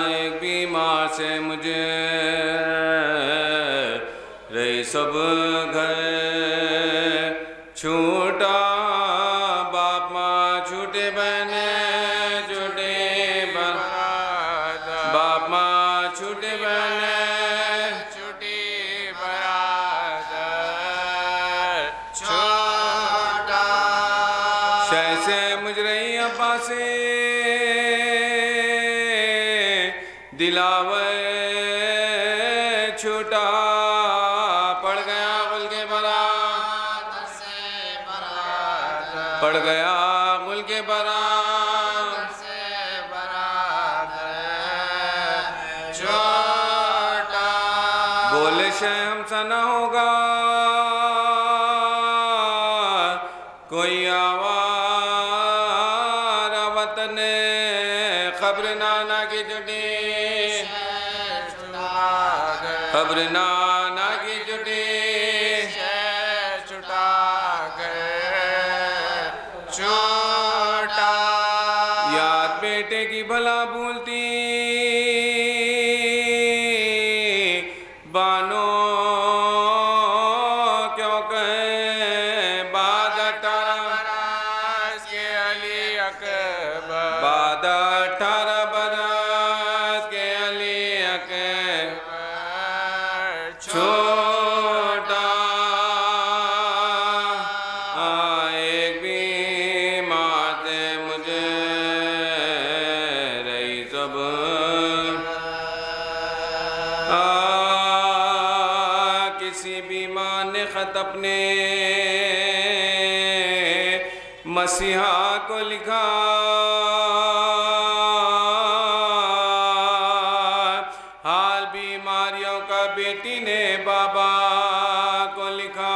ایک بیمار سے مجھے رہی سب گھر چھوٹا، باپ ماں چھوٹے بہنیں چھوٹے برادر، باپ ماں چھوٹے بہنیں چھوٹی برادر، چھوٹا شہ سے مجھ رہی ابا سے دلاور چھوٹا، پڑ گیا غل کے برادر سے برادر، پڑ گیا غل کے برادر سے برادر، چھوٹا بولے شہ ہم سا نہ ہوگا کوئی آوارہ وطن خبر نانا کی جٹی، خبر نانا کی جٹی چھٹا گئے، چھوٹا یاد بیٹے کی بھلا بھولتی بانو کیوں کہیں، بعد 18 برس کے علی اکبر، بعد 18 برس کے علی اکبر، چھوٹا ایک بیمار سے مجھے رہی سب کسی بیمار نے خط اپنے مسیحا کو لکھا، حال بیماریوں کا بیٹی نے بابا کو لکھا،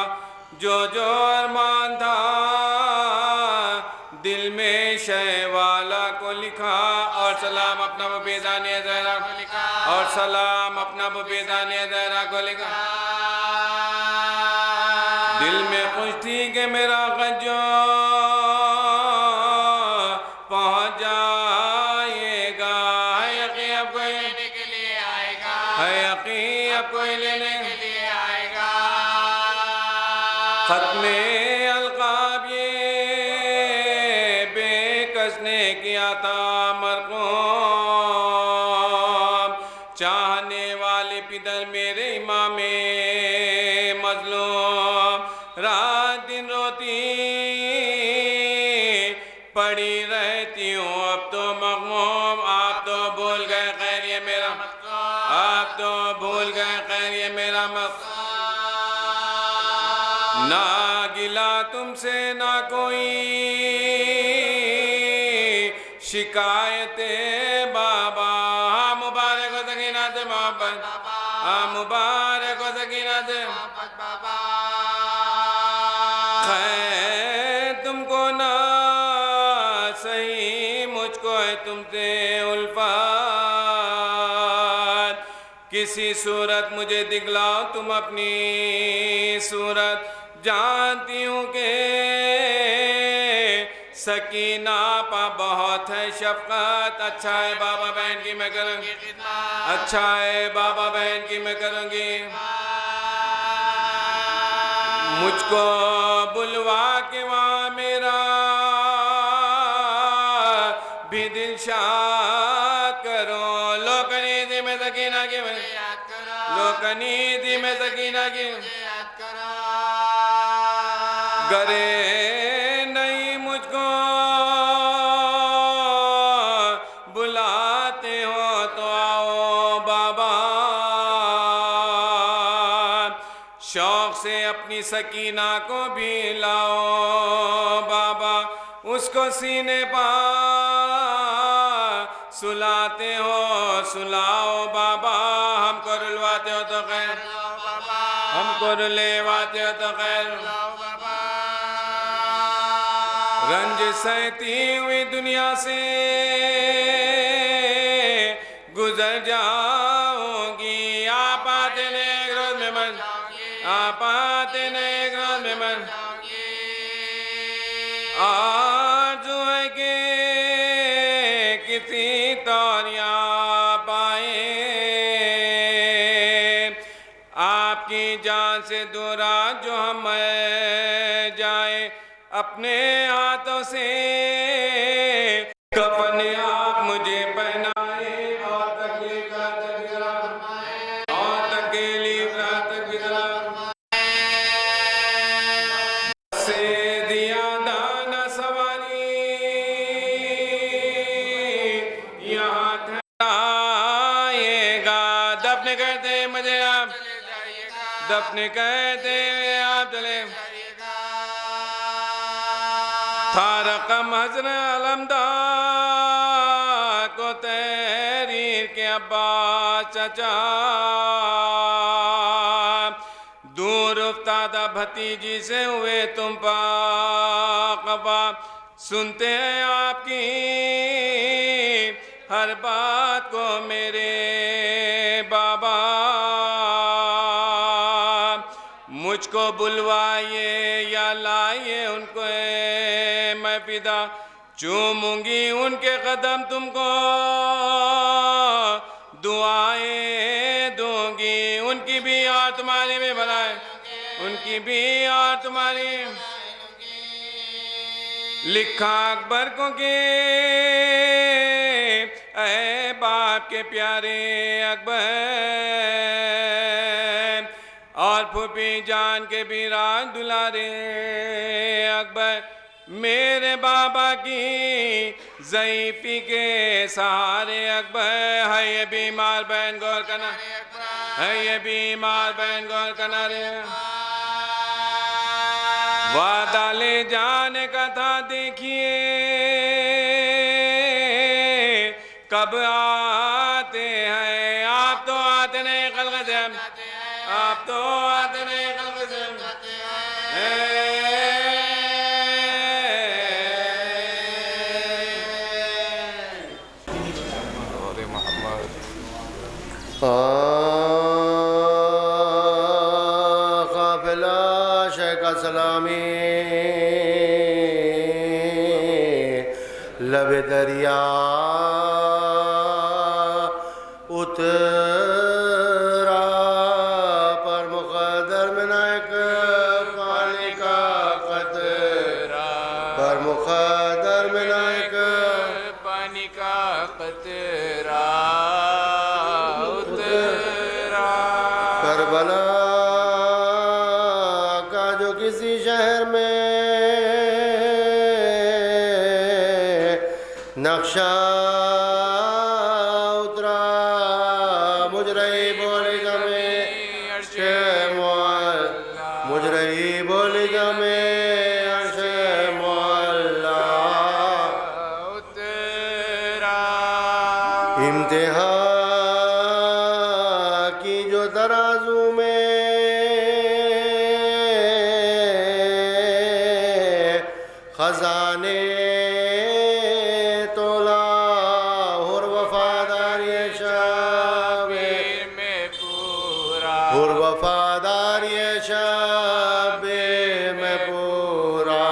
جو جو ارمان تھا دل میں شے والا کو لکھا، اور سلام اپنا ببیدان زہرا کو لکھا، اور سلام اپنا ببیدان زہرا کو لکھا، دل میں خوش تھی کہ میرا غجو پہنچ جائے گا، ہے یقین اب کوئی لینے کے لیے آئے گا، ہے یقین اب کوئی لینے کے لیے آئے گا، ختم القاب یہ بے کس نے کیا تھا مرقوم، چاہنے والے پدر میرے امام مظلوم، رات دن روتی پڑی رہتی ہوں اب تو مغموم، آپ تو بھول گئے خیر یہ میرا مقصود، آپ تو بھول گئے خیر یہ میرا مقصود، نہ گلا تم سے نہ کوئی شکایت بابا، مبارک ہو سکینہ سے محبت، مبارک ہو سکینہ سے محبت بابا، خیر تم کو نہ صحیح مجھ کو ہے تم سے الفت، کسی صورت مجھے دکھلاؤ تم اپنی صورت، جانتی ہوں کہ سکینہ پا بہت ہے شفقت، اچھا ہے بابا بہن کی میں کروں گی خدمت، اچھا ہے بابا بہن کی میں کروں گی، مجھ کو بلوا کے وہاں میرا بھی دل شاد کرو، لوکنیدی میں سکینہ کی مجھے یاد کرو، لوکنیدی میں سکینہ کی مجھے یاد کرو، گرے نہیں مجھ کو بلاتے ہو تو آؤ بابا، شوق سے اپنی سکینہ کو بھی لاؤ بابا، اس کو سینے پا سلاتے ہو سلاؤ بابا، ہم کو رلواتے ہو تو خیر، ہم کو رلواتے ہو تو خیر، رنج سہتی ہوئی دنیا سے گزر جاؤں گی، آپ آتے نے ایک روز میں من، آپ آتے نے ایک روز میں من، آرزو ہے کہ توریاں پائے آپ کی جان سے دورا جو ہم جائیں اپنے ہاتھوں سے کفن آپ مجھے پہنائے اور تکلیف کا تذکرہ اور تکلیف کا تذکرہ سے دیا دانا سواری یہاں ٹھہرائے گا دفن کرتے مجھے آپ دفن کرتے آپ چلے تھا رقم حضر علمدار کو تحریر کے عباس چچا دور افتادہ بھتیجی سے ہوئے تم پاقبا سنتے ہیں آپ کی ہر بات کو میرے بابا مجھ کو بلوائیے یا لائیے ان کو میں فدا چوموں گی ان کے قدم تم کو دعائیں دوں گی ان کی بھی اور تمہاری بھی بھلائے ان کی بھی اور تمہاری لکھا اکبر کو کہ اے باپ کے پیارے اکبر اور پھوپھی جان کے بھی راج دلارے اکبر میرے بابا کی ضعیفی کے سہارے اکبر ہے یہ بیمار بہن غور کرنا ہے یہ بیمار بہن غور کرنا رے وعدہ لے جانے کا تھا دیکھیے کب آتے ہیں آپ تو آتے نہیں خلق سے آپ تو آتے نہیں خلق سے قافلہ شیخ سلامی لب دریا اترا پر مقدر منائک پانی کا قطرہ پر مقدر منائک پانی کا قطرہ کربلا کا جو کسی شہر میں نقشہ اترا مجرئی بولی گمیں عرش معلا مجرئی بولی گمیں عرش معلا اترا امتحان ترازو میں خزانے تولا اور وفاداری شابیر میں پورا اور وفاداری شابیر میں پورا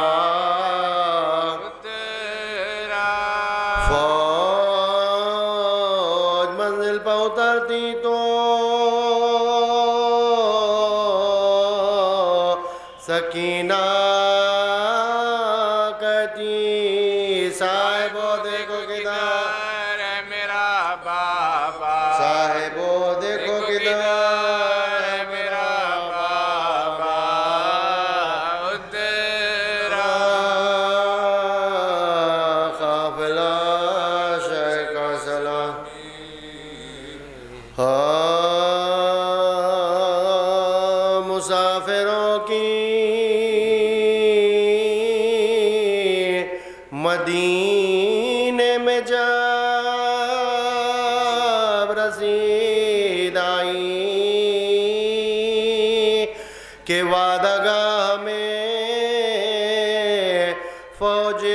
فوج منزل پہ اترتی تو سکینہ کہتی صاحبو دیکھو کدھر ہے میرا بابا صاحبو دیکھو کدھر ہے میرا بابا اترا قافلہ شیخ سلام مسافروں کی مدینے میں جب رسید آئی کہ وعدہ گاہ میں فوج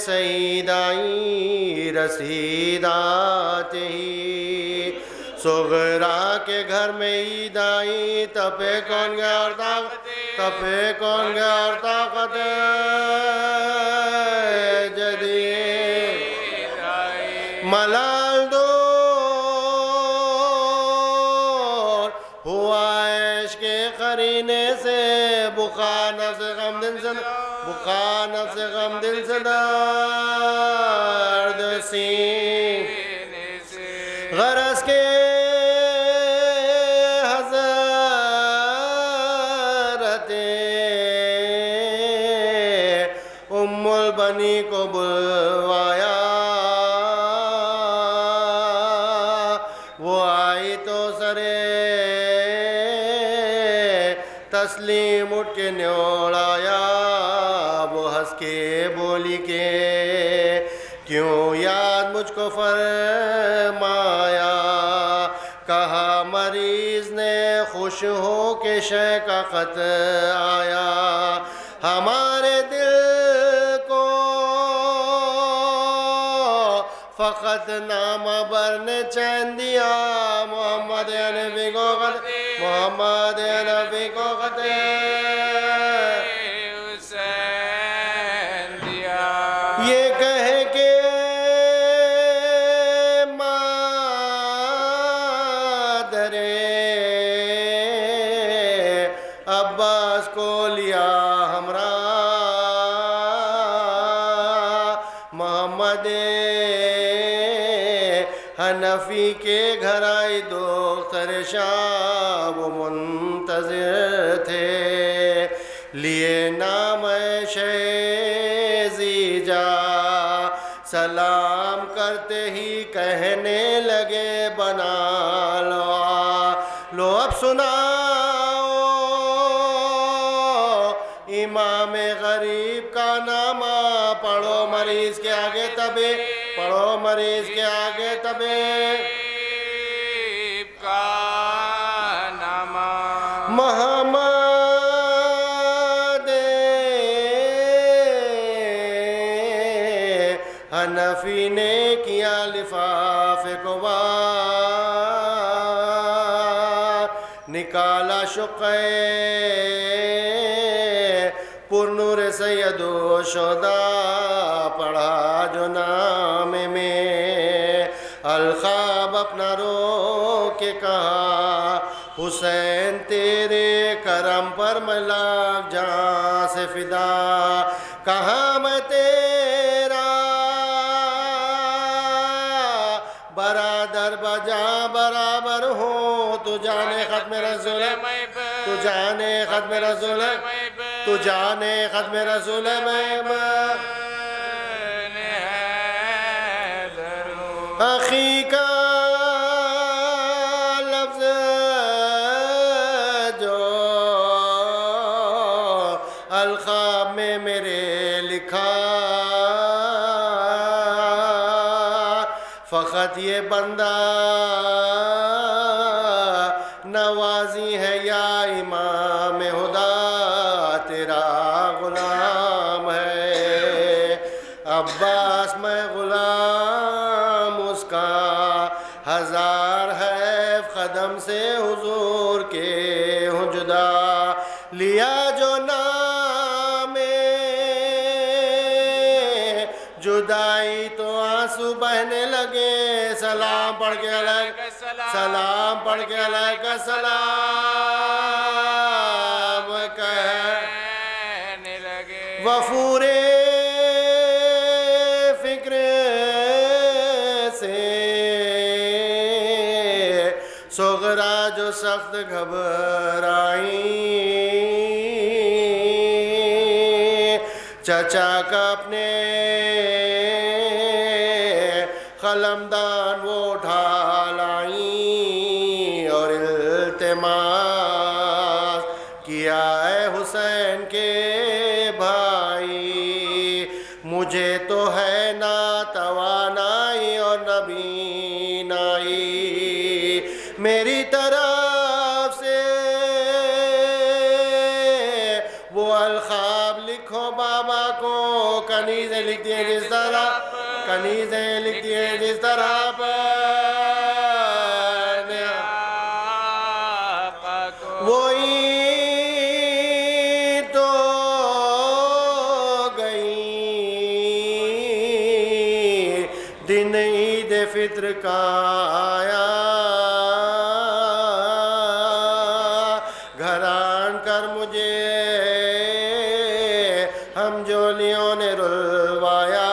سعید آئی رسید آتے ہی صغرا کے گھر میں عید آئی تپے کون گیا اور طاقت تپے کون گیا اور طاقت جدید ملال دور ہوا عشق کے قرینے سے بقا نفس غم دل سے بقا نفس غم دل سے درد سینے سے غرض کے ام البنی کو بلوایا وہ آئی تو سرے تسلیم اٹھ کے نیوڑایا وہ ہنس کے بولی کے کیوں یاد مجھ کو فرمایا کہا مریض نے خوش ہو کے شے کا خط آیا ہمارے دل فقط نامہ بر نے چین دیا محمد نبی کو خط محمد نبی کو خط حسین دیا یہ کہے کہ مادر عباس کو لیا ہمراہ محمد حنفی کے گھر آئی دختر شاہ وہ منتظر تھے لیے نام شیزی جا سلام کرتے ہی کہنے لگے بنا لو اب سناؤ امام غریب کا نامہ پڑھو مریض کے آگے تبے پڑھو مریض کے آگے طبیب کا نامہ محمد حنفی نے کیا لفاف کو بار نکالا شقے پر نور سید و شہداء پڑھا جو نام میں الخاب اپنا رو کے کہا حسین تیرے کرم پر میں لاکھ جان سے فدا کہاں میں تیرا برادر بجا برابر ہوں تو جانے ختم رسول تو جانے ختم رسول تو جانے ختم رسول اخی کا لفظ جو الخاب میں میرے لکھا فقط یہ بندہ نوازی ہے یا امام خدا تیرا غلام ہے عباس میں غلام اس کا ہزار ہے قدم سے حضور کے ہوں جدا لیا جو نام جدائی تو آنسو بہنے لگے سلام پڑھ کے علیہ سلام پڑھ کے علیہ سلام کہنے لگے وفور فکر سے صغرا جو سخت گھبرائیں چچا کا اپنے قلمدان وہ اٹھا لائیں اور التماس کیا اے حسین کے بھائی مجھے تو ہے نہ توانائی اور نہ بینائی میری طرف سے وہ الخاب لکھو بابا کو کنیزیں لکھتی ہیں جس طرح کنیزیں لکھتی ہیں جس طرح وہی تو گئی دن عید فطر کا آیا گھر آن کر مجھے ہم جولیوں نے رلوایا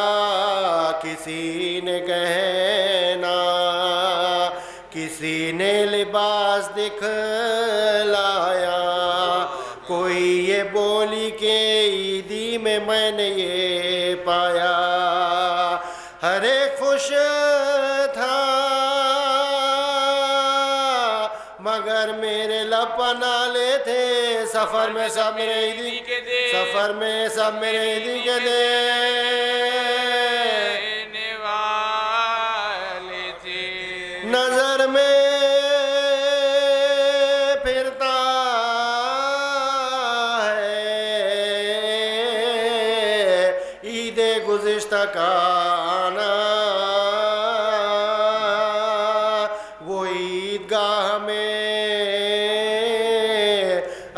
کسی نے گہنا کسی نے لباس دکھلایا کوئی یہ بولی کہ عیدی میں میں نے یہ پایا ہر ایک خوش تھا مگر میرے لب نالے تھے سفر میں سب میرے عیدی کے دے سفر میں سب میرے عیدی کے دے نظر میں پھرتا ہے عید گزشتہ کا آنا وہ عیدگاہ میں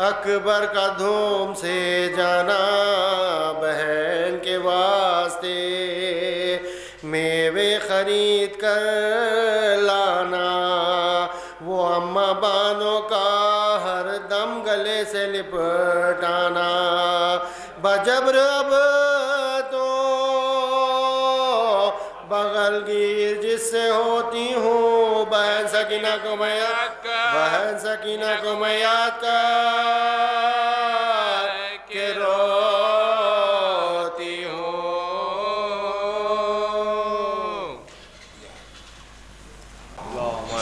اکبر کا دھوم سے جانا بہن کے واسطے میوے خرید کر لانا وہ اماں بانوں کا ہر دم گلے سے لپٹانا بجبر اب تو بغل گیر جس سے ہوتی ہوں بہن سکینہ کو میں یاد کر بہن سکینہ کو میں یاد کر کہ روتی ہوں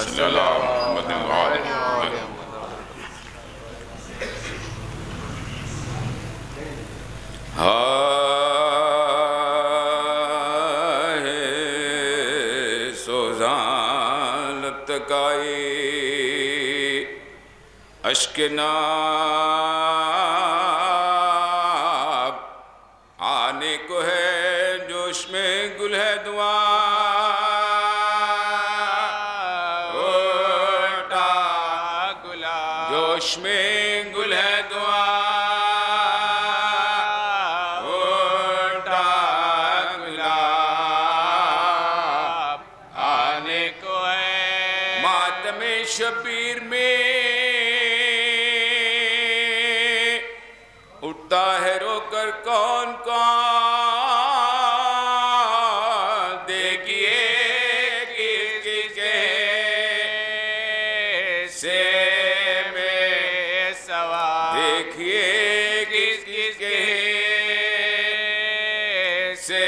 صلی اللہ محمد وآلہ سوزان لپتکائی اشک ناب آنے کو ہے جوش میں گل ہے دعا جوش میں گل ہے دعا اٹھا گلاب آنے کو ہے ماتم شبیر میں اٹھتا ہے رو کر کون کون دیکھیے کس کے سے دیکھیے کس کس کے سے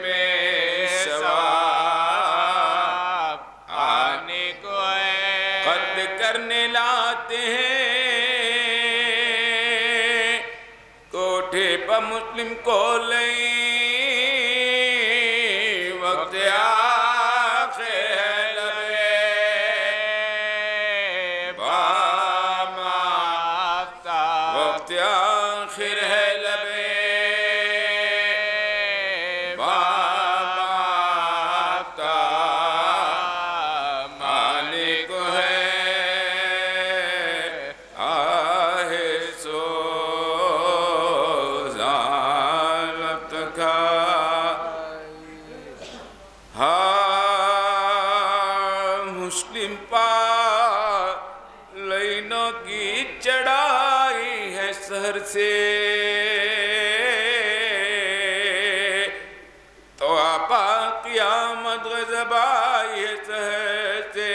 میں ثواب آنے کو ہے قتل کرنے لاتے ہیں کوٹھے پر مسلم کو لیں وقت آخر ہے لبے بابا مالک ہے آہ سوزان لپتکا مسلم پا لینوں کی چڑھائی ہے سہر سے تو آپا قیامت غضب آئی ہے سہر سے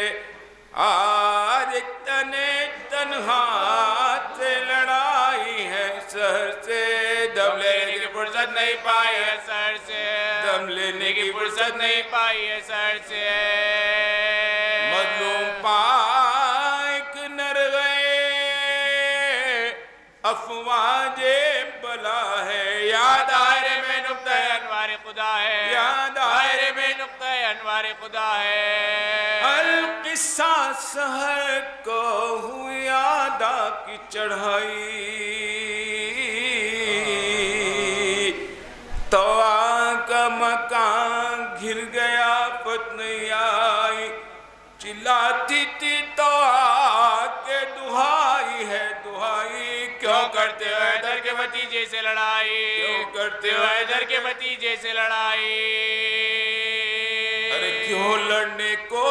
آج ایک تنہا سے لڑائی ہے سہر سے دم لینے کی فرصت نہیں پائی ہے سہر سے دم لینے کی فرصت نہیں پائی ہے سہر سے مظلوم پائک نر گئے افواج بلا ہے یاد دائرے میں نقطہ انوار خدا ہے یاد دائرے میں نقطہ انوار خدا ہے القصہ سحر کو ہوئی آدھا کی چڑھائی تو آقا مکان گھر گیا پت نہیں آئی چلاتی تھی تو آکے دہائی ہے دہائی کیوں کرتے ہو حیدر کے بھتیجے سے لڑائی کیوں کرتے ہو حیدر کے بھتیجے سے لڑائی ارے کیوں لڑنے کو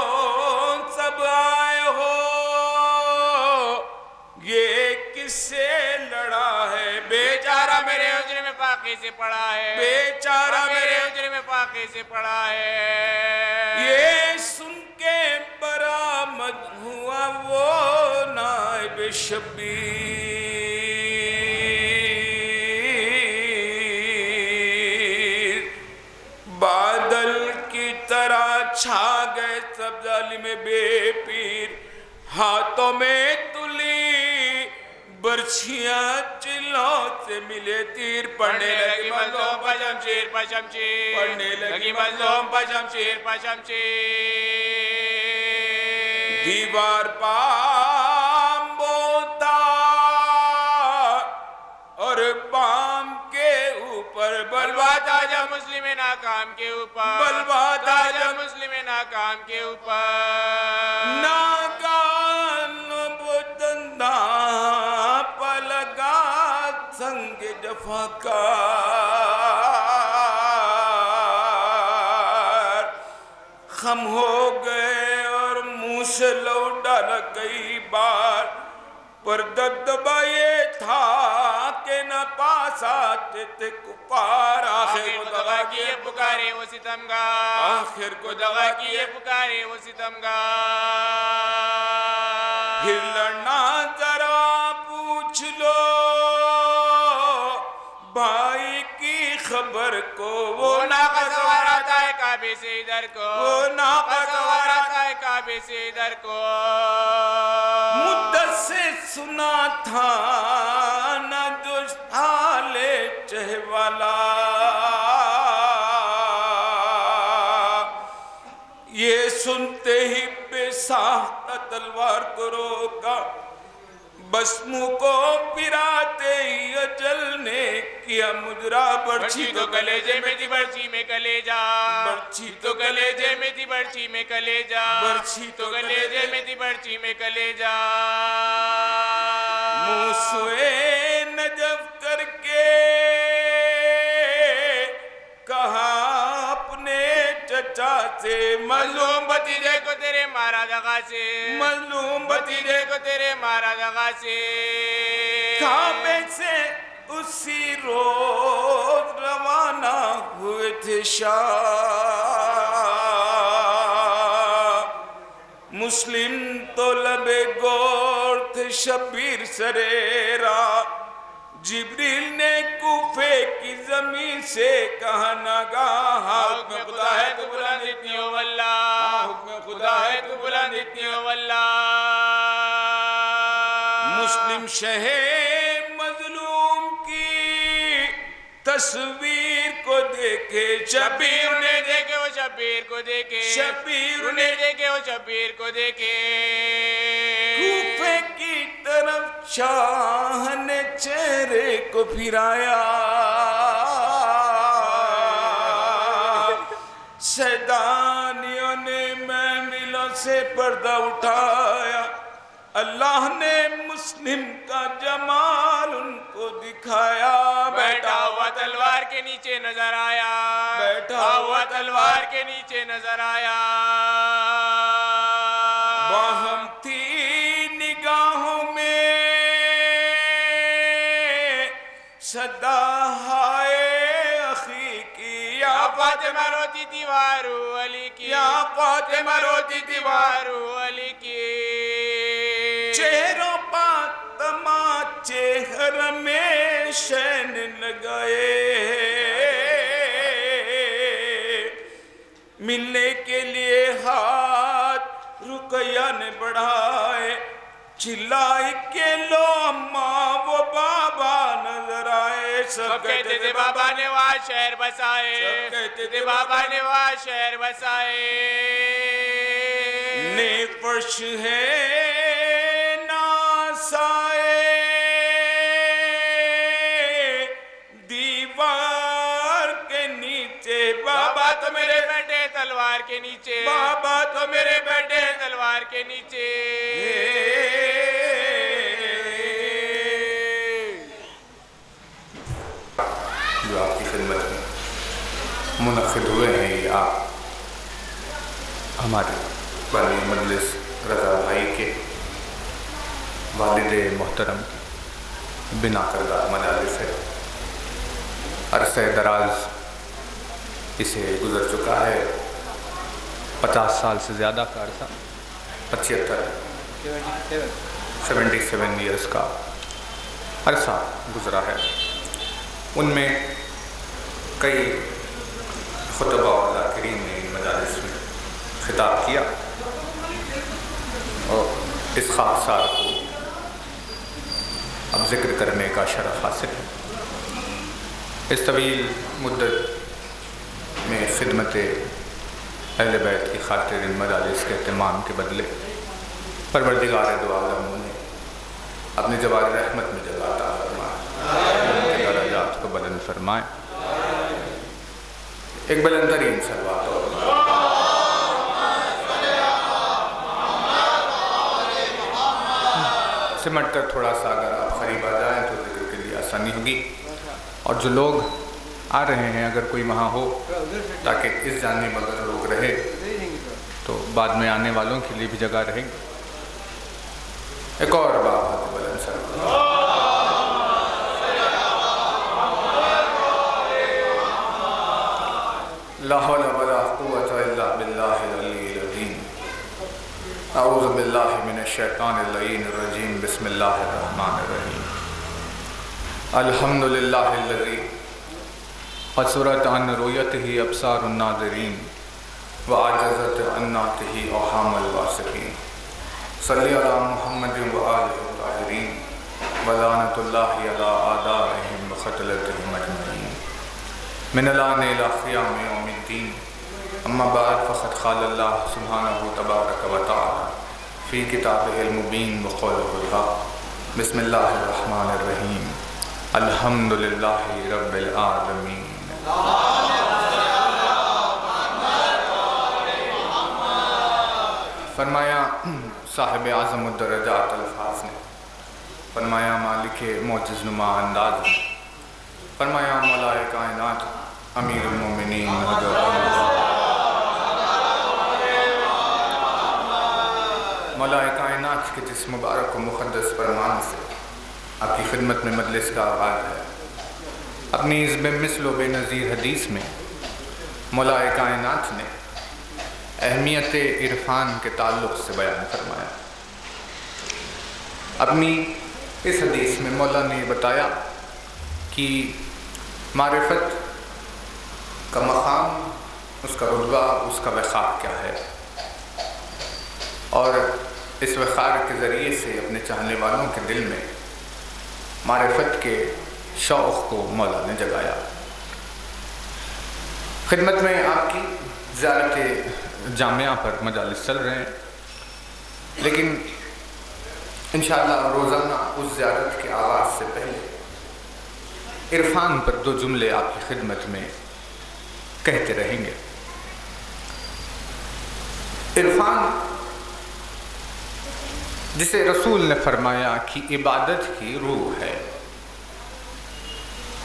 سب آئے ہو، یہ کس سے لڑا ہے؟ بیچارہ میرے حجرے میں پاکی سے پڑا ہے، بیچارہ میرے حجرے میں پاکی سے پڑا ہے۔ یہ سن کے برآمد ہوا وہ نائب شبیر، بادل کی طرح چھا گئے سب ظالم بے پیر، ہاتھوں میں تلی برچھیاں چلوں سے ملے تیر، پڑھنے لگی مظلوم پر شمشیر پر شمشیر، پڑھنے لگی مظلوم پر شمشیر پر شمشیر، دیوار پام بوتا اور پام کے اوپر بلوا تھا جب مسلم ناکام کے اوپر، بلوا تھا جب مسلم ناکام کے اوپر، ناگان بدندہ پلگا سنگ جفا کار، خم ہو گئے اور منہ سے لو ڈالا کئی بار، پر دبدبا یہ تھا کہ نہ پاس آتے تھے کفار، آخر کو دغا کیے پکارے وہ ستمگار، آخر کو دغا کیے پکارے وہ ستمگار، پھر لڑنا ذرا پوچھ لو بھائی کی خبر کو، وہ ناقہ سوار آتا ہے کعبے سے ادھر کو، وہ ناقہ سوار آتا ہے کعبے سے ادھر کو، مدت سے سنا تھا نہ جو حالے چہ والا، یہ سنتے ہی بے ساختہ تلوار کو روکا، بس منہ کو پراتے ہی اجل نے کیا مجرا، برچھی تو کلیجے میں تھی برچھی میں کلیجا، برچھی تو کلیجے میں تھی برچھی میں کلیجا، برچھی تو کلیجے میں تھی برچھی میں کلیجا، منہ سوئے نجف کر کے کہا اپنے چچا سے، مظلوم بھتیجے کو تیرے مارا دغا سے، مظلوم بھتیجے کو تیرے مارا دغا سے، کعبے سے اسی روز روانہ ہوئے تھے شاہ، مسلم تو لبے گور تھے شبیر سریرا، جبریل نے کوفے کی زمین سے کہا ناگاہ، حکم خدا ہے تو بلند اتنی ہو واللہ، حکم خدا ہے تو بلند اتنی ہو واللہ، مسلم شہر مظلوم کی تصویر کو دیکھے، شبیر نے دیکھے وہ شبیر کو دیکھے، شبیر نے دیکھے وہ شبیر کو دیکھے، کوفے کی طرف شاہ نے چہرے کو پھرایا، سیدانیوں نے محملوں سے پردہ اٹھایا، اللہ نے مسلم کا جمال ان کو دکھایا، بیٹھا ہوا تلوار کے نیچے نظر آیا، بیٹھا ہوا تلوار کے نیچے نظر آیا، باہم تھی نگاہوں میں صدا ہائے اخی کی، یا فاطمہ روتی تھی وارو علی کی، یا فاطمہ روتی تھی وارو علی کی، چہروں پا تماچے حرم شین لگائے، ملنے کے لیے ہاتھ رقیہ نے بڑھائے، چلائی کے لو اماں وہ بابا نظر آئے، سب کہتے تھے بابا نے وہاں شہر بسائے، سب کہتے تھے بابا نے وہاں شہر بسائے، نیک فرش ہے ناسائے، دیوار کے نیچے، بابا تو میرے بیٹے تلوار کے نیچے، بابا تو میرے بیٹے تلوار کے نیچے، جو آپ کی خدمت میں منعقد ہوئے ہیں، یہ آپ ہمارے بانی مجلس رضا بھائی کے والد محترم بنا کردہ مجالس ہے، عرصہ دراز اسے گزر چکا ہے، 50 سال سے زیادہ کا عرصہ، 77 ایئرس کا عرصہ گزرا ہے۔ ان میں کئی خطبہ اور ذاکرین نے ان مجالس میں خطاب کیا اور اس خاکسار کو اب ذکر کرنے کا شرف حاصل ہے۔ اس طویل مدت میں خدمت اہل بیت کی خاطر ان مجالس کے اہتمام کے بدلے پروردگار دو عالم نے اپنے جوار رحمت میں جگہ عطا فرمائے، ان کے درجات کو بلند فرمائے۔ ایک بلند ترین صلوات اور سمٹ کر تھوڑا سا اگر آپ قریب آ جائیں تو ذکر کے لیے آسانی ہوگی، اور جو لوگ آ رہے ہیں اگر کوئی وہاں ہو تاکہ اس جانب اگر لوگ رہے تو بعد میں آنے والوں کے لیے بھی جگہ رہے گی۔ ایک اور بات بلند صلوات۔ لا حول ولا قوة الا باللہ العلی العظیم۔ اعوذ باللہ من الشیطان اللعین الرجیم، بسم اللہ الرحمن الرحیم۔ الحمدللہ الذی قصرت عن رؤیتہ ابصار الناظرین وعجزت عن نعتہ اوہام الواثقین۔ صلی علی محمد وآلہ الطاہرین ولعنۃ اللہ علی اعدائہم وقتلتہم اجمعین۔ من الآن إلى قیام یوم الدین، اما بعد فقد قال اللہ سبحانہ تبارک و تعالی فی کتابہ المبین وقولہ الحق۔ بسم اللہ الرحمن الرحیم، الحمدللہ رب العالمین۔ فرمایا صاحب اعظم الدرجات الفاظ نے، فرمایا مالک معجز نما انداز نے، فرمایا مولا کائنات امیر المومنین مولا کائنات کے جس مبارک و مقدس فرمان سے آپ کی خدمت میں مجلس کا آغاز ہے، اپنی اس بے مثل و بے نظیر حدیث میں مولا کائنات نے اہمیت عرفان کے تعلق سے بیان فرمایا۔ اپنی اس حدیث میں مولا نے بتایا کہ معرفت کا مقام، اس کا رتبہ، اس کا وقار کیا ہے، اور اس وقار کے ذریعے سے اپنے چاہنے والوں کے دل میں معرفت کے شوق کو مولا نے جگایا۔ خدمت میں آپ کی زیارت جامعہ پر مجالس چل رہے ہیں، لیکن انشاءاللہ روزانہ اس زیارت کے آغاز سے پہلے عرفان پر 2 جملے آپ کی خدمت میں کہتے رہیں گے۔ عرفان جسے رسول نے فرمایا کہ عبادت کی روح ہے،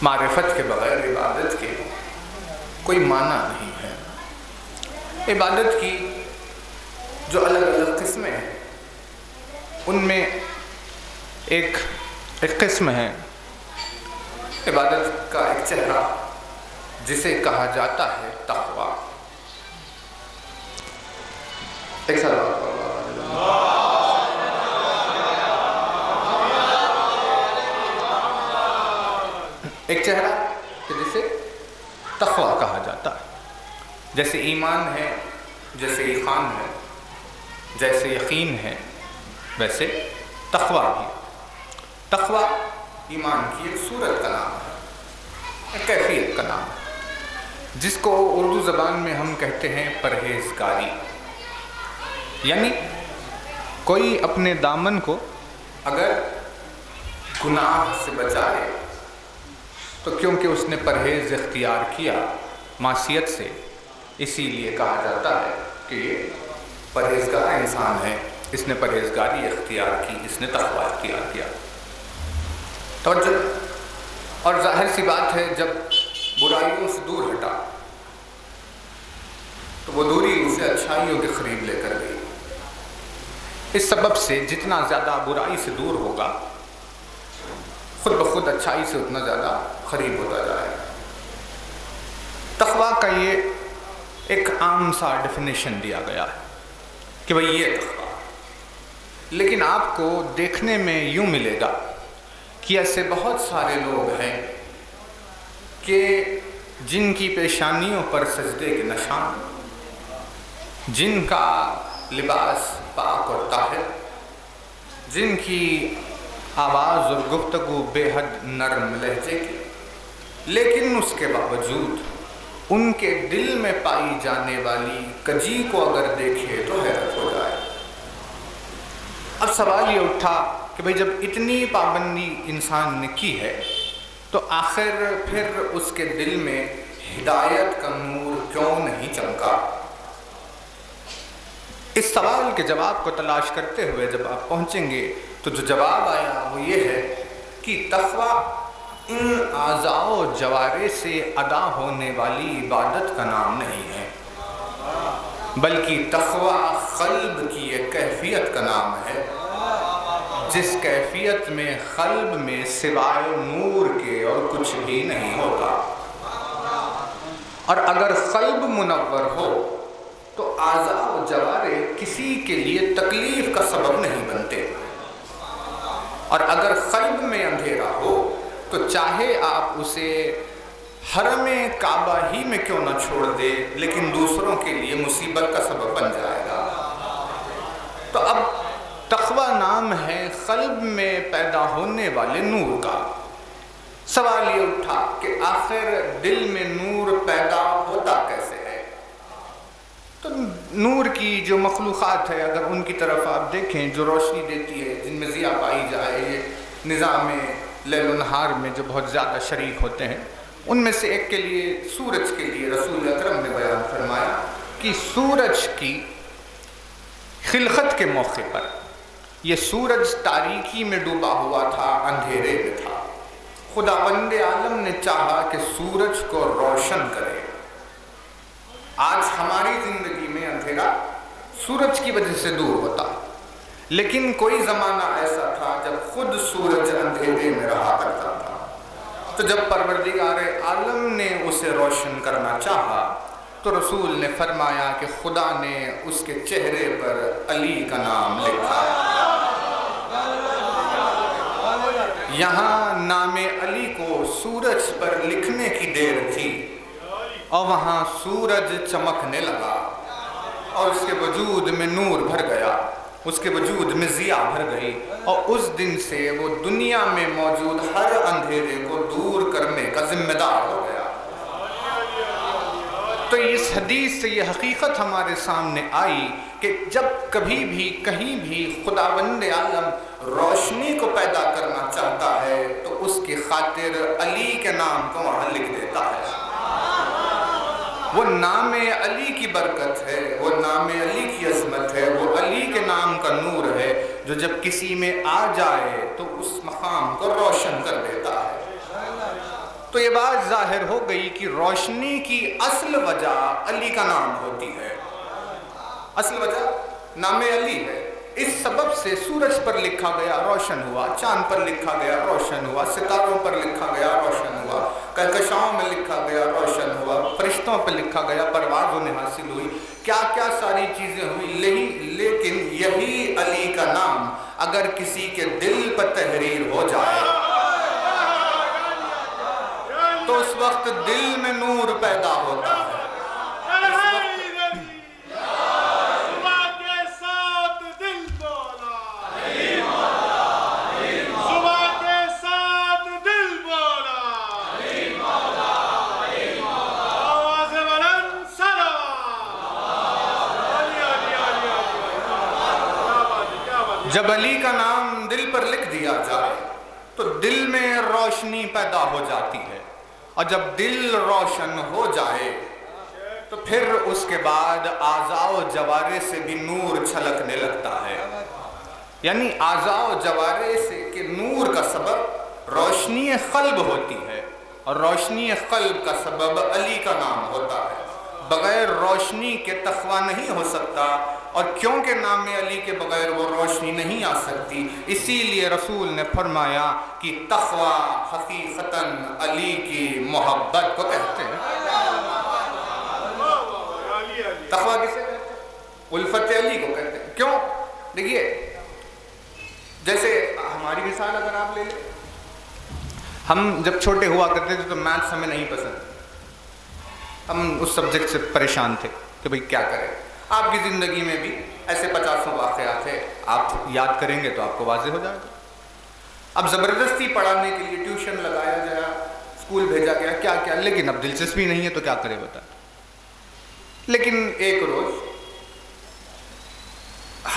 معرفت کے بغیر عبادت کے کوئی معنی نہیں ہے۔ عبادت کی جو الگ الگ قسمیں ہیں ان میں ایک قسم ہے عبادت کا ایک چہرہ جسے کہا جاتا ہے تقویٰ۔ ایک صلوات ایک چہرہ کہ جسے تقویٰ کہا جاتا ہے، جیسے ایمان ہے، جیسے ایقان ہے، جیسے یقین ہے، ویسے تقویٰ بھی۔ تقویٰ ایمان کی ایک صورت کا نام ہے، ایک کیفیت کا نام ہے، جس کو اردو زبان میں ہم کہتے ہیں پرہیزگاری۔ یعنی کوئی اپنے دامن کو اگر گناہ سے بچائے تو کیونکہ اس نے پرہیز اختیار کیا معصیت سے، اسی لیے کہا جاتا ہے کہ یہ پرہیزگار انسان ہے، اس نے پرہیزگاری اختیار کی، اس نے تقویٰ اختیار کیا۔ توجہ، اور ظاہر سی بات ہے جب برائیوں سے دور ہٹا تو وہ دوری اسے اچھائیوں کے قریب لے کر گئی۔ اس سبب سے جتنا زیادہ برائی سے دور ہوگا خود بخود اچھائی سے اتنا زیادہ قریب ہوتا جائے گا۔ تقویٰ کا یہ ایک عام سا ڈیفینیشن دیا گیا ہے کہ بھئی یہ تقویٰ، لیکن آپ کو دیکھنے میں یوں ملے گا کہ ایسے بہت سارے لوگ ہیں کہ جن کی پیشانیوں پر سجدے کے نشان، جن کا لباس پاک اور طاہر، جن کی آواز اور گفتگو بے حد نرم لہجے کی، لیکن اس کے باوجود ان کے دل میں پائی جانے والی کجی کو اگر دیکھے تو حیرت ہو جائے۔ اب سوال یہ اٹھا کہ بھئی جب اتنی پابندی انسان نے کی ہے تو آخر پھر اس کے دل میں ہدایت کا نور کیوں نہیں چمکا؟ اس سوال کے جواب کو تلاش کرتے ہوئے جب آپ پہنچیں گے تو جو جواب آیا وہ یہ ہے کہ تقویٰ ان اعضاء و جوارح سے ادا ہونے والی عبادت کا نام نہیں ہے، بلکہ تقویٰ قلب کی ایک کیفیت کا نام ہے، جس کیفیت میں قلب میں سوائے نور کے اور کچھ بھی نہیں ہوتا۔ اور اگر قلب منور ہو تو اعضاء و جوارح کسی کے لیے تکلیف کا سبب نہیں بنتے، اور اگر قلب میں اندھیرا ہو تو چاہے آپ اسے حرم کعبہ ہی میں کیوں نہ چھوڑ دے لیکن دوسروں کے لیے مصیبت کا سبب بن جائے گا۔ تو اب تقویٰ نام ہے قلب میں پیدا ہونے والے نور کا۔ سوال یہ اٹھا کہ آخر دل میں نور پیدا ہوتا کیسے ہے؟ تو نور کی جو مخلوقات ہے اگر ان کی طرف آپ دیکھیں جو روشنی دیتی ہے، جن میں ضیاء پائی جائے، یہ نظام لیل و نہار میں جو بہت زیادہ شریک ہوتے ہیں، ان میں سے ایک کے لیے سورج کے لیے رسول اکرم نے بیان فرمایا کہ سورج کی خلقت کے موقع پر یہ سورج تاریکی میں ڈوبا ہوا تھا، اندھیرے میں تھا۔ خداوند عالم نے چاہا کہ سورج کو روشن کرے۔ آج ہماری زندگی میں اندھیرا سورج کی وجہ سے دور ہوتا، لیکن کوئی زمانہ ایسا تھا جب خود سورج اندھیرے میں رہا کرتا تھا۔ تو جب پروردگار عالم نے اسے روشن کرنا چاہا تو رسول نے فرمایا کہ خدا نے اس کے چہرے پر علی کا نام لکھا۔ یہاں نام علی کو سورج پر لکھنے کی دیر تھی اور وہاں سورج چمکنے لگا اور اس کے وجود میں نور بھر گیا، اس کے وجود میں ضیاء بھر گئی، اور اس دن سے وہ دنیا میں موجود ہر اندھیرے کو دور کرنے کا ذمہ دار ہو گیا۔ تو اس حدیث سے یہ حقیقت ہمارے سامنے آئی کہ جب کبھی بھی کہیں بھی خداوند عالم روشنی کو پیدا کرنا چاہتا ہے تو اس کی خاطر علی کے نام کو وہاں لکھ دیتا ہے۔ وہ نام علی کی برکت ہے، وہ نام علی کی عظمت ہے، وہ علی کے نام کا نور ہے جو جب کسی میں آ جائے تو اس مقام کو روشن کر دیتا ہے۔ تو یہ بات ظاہر ہو گئی کہ روشنی کی اصل وجہ علی کا نام ہوتی ہے، اصل وجہ نام علی ہے۔ اس سبب سے سورج پر لکھا گیا روشن ہوا، چاند پر لکھا گیا روشن ہوا، ستاروں پر لکھا گیا روشن ہوا، کہکشاؤں میں لکھا گیا روشن ہوا، فرشتوں پر لکھا گیا پرواز انہیں حاصل ہوئی، کیا کیا ساری چیزیں ہوئی۔ لیکن یہی علی کا نام اگر کسی کے دل پر تحریر ہو جائے تو اس وقت دل میں نور پیدا ہوتا ہے۔ جب علی کا نام دل پر لکھ دیا جائے تو دل میں روشنی پیدا ہو جاتی ہے، اور جب دل روشن ہو جائے تو پھر اس کے بعد اعضاء و جوارح سے بھی نور چھلکنے لگتا ہے۔ یعنی اعضاء و جوارح سے کہ نور کا سبب روشنی قلب ہوتی ہے، اور روشنی قلب کا سبب علی کا نام ہوتا ہے۔ بغیر روشنی کے تقویٰ نہیں ہو سکتا، اور کیونکہ نام علی کے بغیر وہ روشنی نہیں آ سکتی، اسی لیے رسول نے فرمایا کہ تقویٰ حقیقتاً علی کی محبت کو کہتے ہیں۔ تقویٰ کسے کہتے ہیں؟ الفت علی کو کہتے ہیں۔ کیوں؟ دیکھیے، جیسے ہماری مثال اگر آپ لے لیں، ہم جب چھوٹے ہوا کرتے تھے تو میتھس ہمیں نہیں پسند، ہم اس سبجیکٹ سے پریشان تھے کہ بھئی کیا کریں۔ آپ کی زندگی میں بھی ایسے 50 واقعات ہیں، آپ یاد کریں گے تو آپ کو واضح ہو جائے گا۔ اب زبردستی پڑھانے کے لیے ٹیوشن لگایا گیا، اسکول بھیجا گیا، کیا کیا، لیکن اب دلچسپی نہیں ہے تو کیا کرے بتا۔ لیکن ایک روز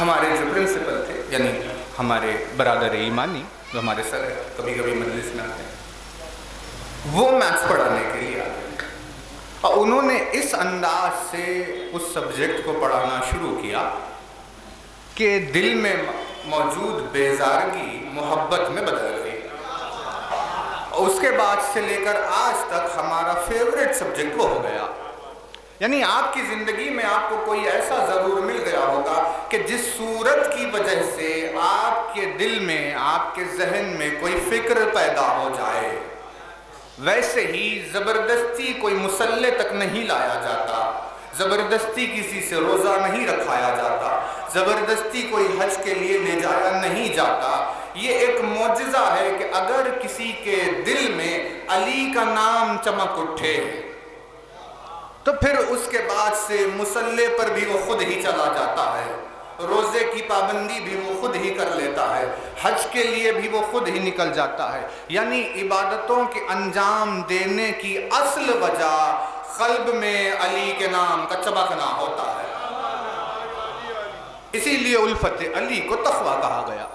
ہمارے جو پرنسپل تھے، یعنی ہمارے برادر ایمانی جو ہمارے سر ہے، کبھی کبھی مجلس میں آتے ہیں، وہ میتھس پڑھانے کے لیے آتے ہیں، اور انہوں نے اس انداز سے اس سبجیکٹ کو پڑھانا شروع کیا کہ دل میں موجود بیزارگی محبت میں بدل گئی، اور اس کے بعد سے لے کر آج تک ہمارا فیوریٹ سبجیکٹ وہ ہو گیا۔ یعنی آپ کی زندگی میں آپ کو کوئی ایسا ضرور مل گیا ہوگا کہ جس صورت کی وجہ سے آپ کے دل میں، آپ کے ذہن میں کوئی فکر پیدا ہو جائے، ویسے ہی زبردستی کوئی مسلح تک نہیں لایا جاتا، زبردستی کسی سے روزہ نہیں رکھایا جاتا، زبردستی کوئی حج کے لیے لے جایا نہیں جاتا۔ یہ ایک معجزہ ہے کہ اگر کسی کے دل میں علی کا نام چمک اٹھے تو پھر اس کے بعد سے مسلح پر بھی وہ خود ہی چلا جاتا ہے، روزے کی پابندی بھی وہ خود ہی کر لیتا ہے، حج کے لیے بھی وہ خود ہی نکل جاتا ہے۔ یعنی عبادتوں کے انجام دینے کی اصل وجہ قلب میں علی کے نام کا چمکنا ہوتا ہے۔ اسی لیے الفت علی کو تقویٰ کہا گیا۔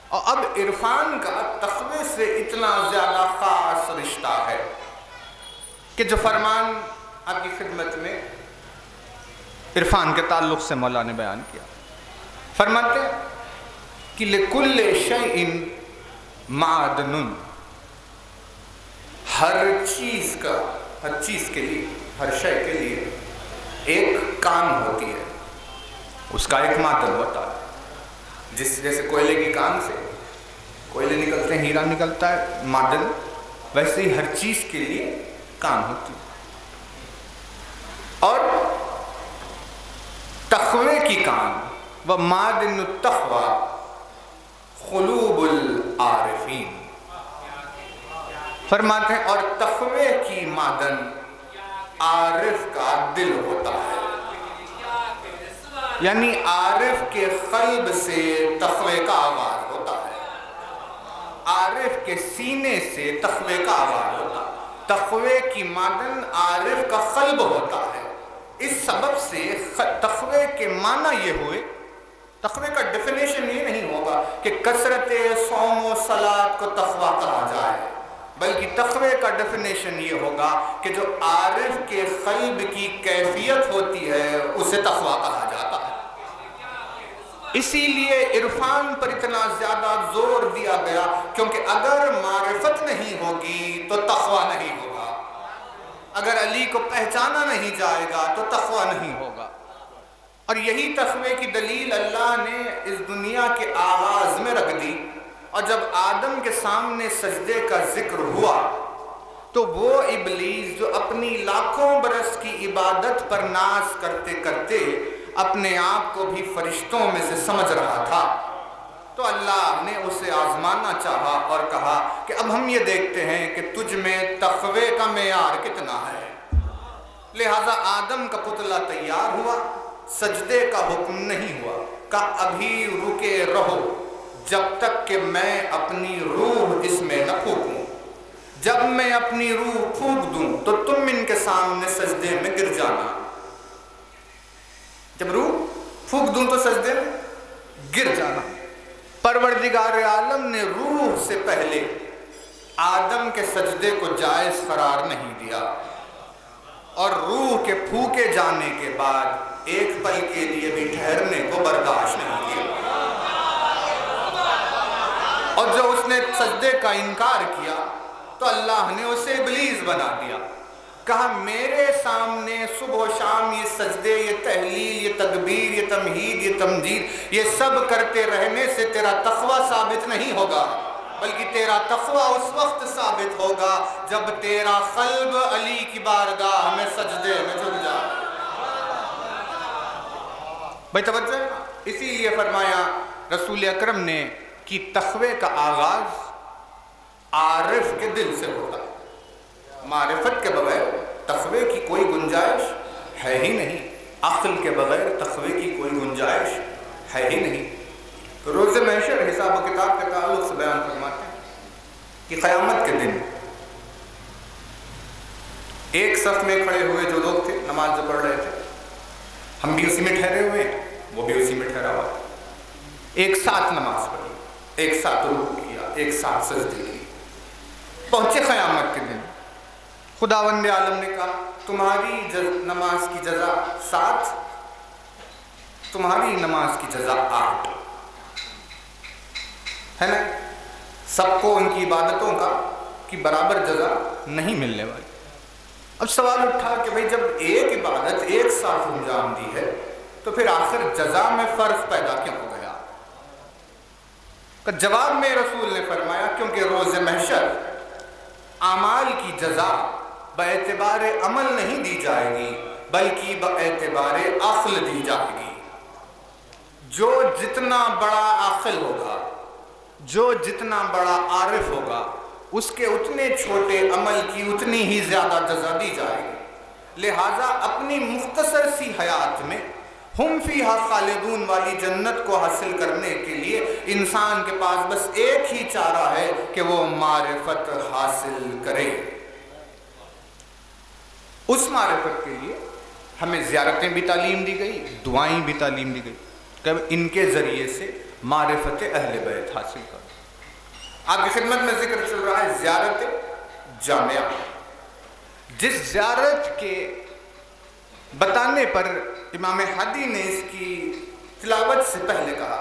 اور اب عرفان کا تقوی سے اتنا زیادہ خاص رشتہ ہے کہ جو فرمان آپ کی خدمت میں عرفان کے تعلق سے مولا نے بیان کیا، فرماتے ہیں کہ لِكُلِّ شَيْءٍ مَعْدَنٌ، ہر چیز کے لیے، ہر شے کے لیے ایک کان ہوتی ہے، اس کا ایک معدن ہوتا ہے۔ جیسے کوئلے کی کان سے کوئلے نکلتے ہیں، ہیرا نکلتا ہے، معدن، ویسے ہی ہر چیز کے لیے کان ہوتی ہے۔ اور تقوی کی کان، وَمَعْدِنُ التَّقْوَى قُلُوبُ الْعَارِفِينَ، فرماتے ہیں اور تقوی کی معدن عارف کا دل ہوتا ہے، یعنی عارف کے قلب سے تقوی کا آغاز ہوتا ہے، عارف کے سینے سے تقوی کا آغاز ہوتا ہے۔ تقوی کی معدن عارف کا قلب ہوتا ہے۔ اس سبب سے تقوی کے معنی یہ ہوئے، تقوی کا ڈیفینیشن یہ نہیں ہوگا کہ کثرت صوم و صلاۃ کو تقوی کہا جائے، بلکہ تقوی کا ڈیفینیشن یہ ہوگا کہ جو عارف کے قلب کی کیفیت ہوتی ہے اسے تقوی کہا جاتا ہے۔ اسی لیے عرفان پر اتنا زیادہ زور دیا گیا، کیونکہ اگر معرفت نہیں ہوگی تو تقوی نہیں ہوگا، اگر علی کو پہچانا نہیں جائے گا تو تقوی نہیں ہوگا۔ اور یہی تقوی کی دلیل اللہ نے اس دنیا کے آغاز میں رکھ دی، اور جب آدم کے سامنے سجدے کا ذکر ہوا تو وہ ابلیس جو اپنی لاکھوں برس کی عبادت پر ناز کرتے کرتے اپنے آپ کو بھی فرشتوں میں سے سمجھ رہا تھا، تو اللہ نے اسے آزمانا چاہا اور کہا کہ اب ہم یہ دیکھتے ہیں کہ تجھ میں تقوی کا معیار کتنا ہے۔ لہذا آدم کا پتلا تیار ہوا، سجدے کا حکم نہیں ہوا، کہا ابھی رکے رہو جب تک کہ میں اپنی روح اس میں نہ پھونکوں، جب میں اپنی روح پھونک دوں تو تم ان کے سامنے سجدے میں گر جانا، جب روح پھونک دوں تو سجدے میں گر جانا۔ پروردگار عالم نے روح سے پہلے آدم کے سجدے کو جائز قرار نہیں دیا، اور روح کے پھونکے جانے کے بعد ایک پل کے لیے بھی ٹھہرنے کو برداشت نہیں کیا، اور جب اس نے سجدے کا انکار کیا تو اللہ نے اسے ابلیس بنا دیا، کہا میرے سامنے صبح و شام یہ سجدے، یہ تحلیل، یہ تکبیر، یہ تمہید، یہ تمجید، یہ سب کرتے رہنے سے تیرا تقوی ثابت نہیں ہوگا، بلکہ تیرا تقوی اس وقت ثابت ہوگا جب تیرا قلب علی کی بارگاہ میں سجدے میں جھک جائے۔ بھائی توجہ ہے نا؟ اسی لیے فرمایا رسول اکرم نے کہ تقوی کا آغاز عارف کے دل سے ہوتا ہے۔ معرفت کے بغیر تقوی کی کوئی گنجائش ہے ہی نہیں، عقل کے بغیر تقوی کی کوئی گنجائش ہے ہی نہیں۔ تو روز محشر حساب و کتاب کے تعلق سے بیان فرماتے ہیں کہ قیامت کے دن ایک صف میں کھڑے ہوئے جو لوگ تھے، نماز جو پڑھ رہے تھے، ہم بھی اسی میں ٹھہرے ہوئے ہیں، وہ بھی اسی میں ٹھہرا ہوا، ایک ساتھ نماز پڑھی، ایک ساتھ رکوع کیا، ایک ساتھ سجدے کی۔ پہنچے قیامت کے دن، خداوند عالم نے کہا تمہاری نماز کی جزا 7، تمہاری نماز کی جزا 8 ہے نا؟ سب کو ان کی عبادتوں کی برابر جزا نہیں ملنے والی۔ اب سوال اٹھا کہ بھئی جب ایک عبادت ایک ساتھ انجام دی ہے تو پھر آخر جزا میں فرق پیدا کیوں ہو گیا؟ جواب میں رسول نے فرمایا کیونکہ روز محشر اعمال کی جزا باعتبار عمل نہیں دی جائے گی بلکہ باعتبار عقل دی جائے گی۔ جو جتنا بڑا عاقل ہوگا، جو جتنا بڑا عارف ہوگا، اس کے اتنے چھوٹے عمل کی اتنی ہی زیادہ جزا دی جائے گی۔ لہٰذا اپنی مختصر سی حیات میں ہم فیہا خالدون والی جنت کو حاصل کرنے کے لیے انسان کے پاس بس ایک ہی چارہ ہے کہ وہ معرفت حاصل کرے۔ اس معرفت کے لیے ہمیں زیارتیں بھی تعلیم دی گئی، دعائیں بھی تعلیم دی گئی کہ ان کے ذریعے سے معرفت اہل بیت حاصل کرو۔ آپ کی خدمت میں ذکر چل رہا ہے زیارت جامعہ، جس زیارت کے بتانے پر امام حدی نے اس کی تلاوت سے پہلے کہا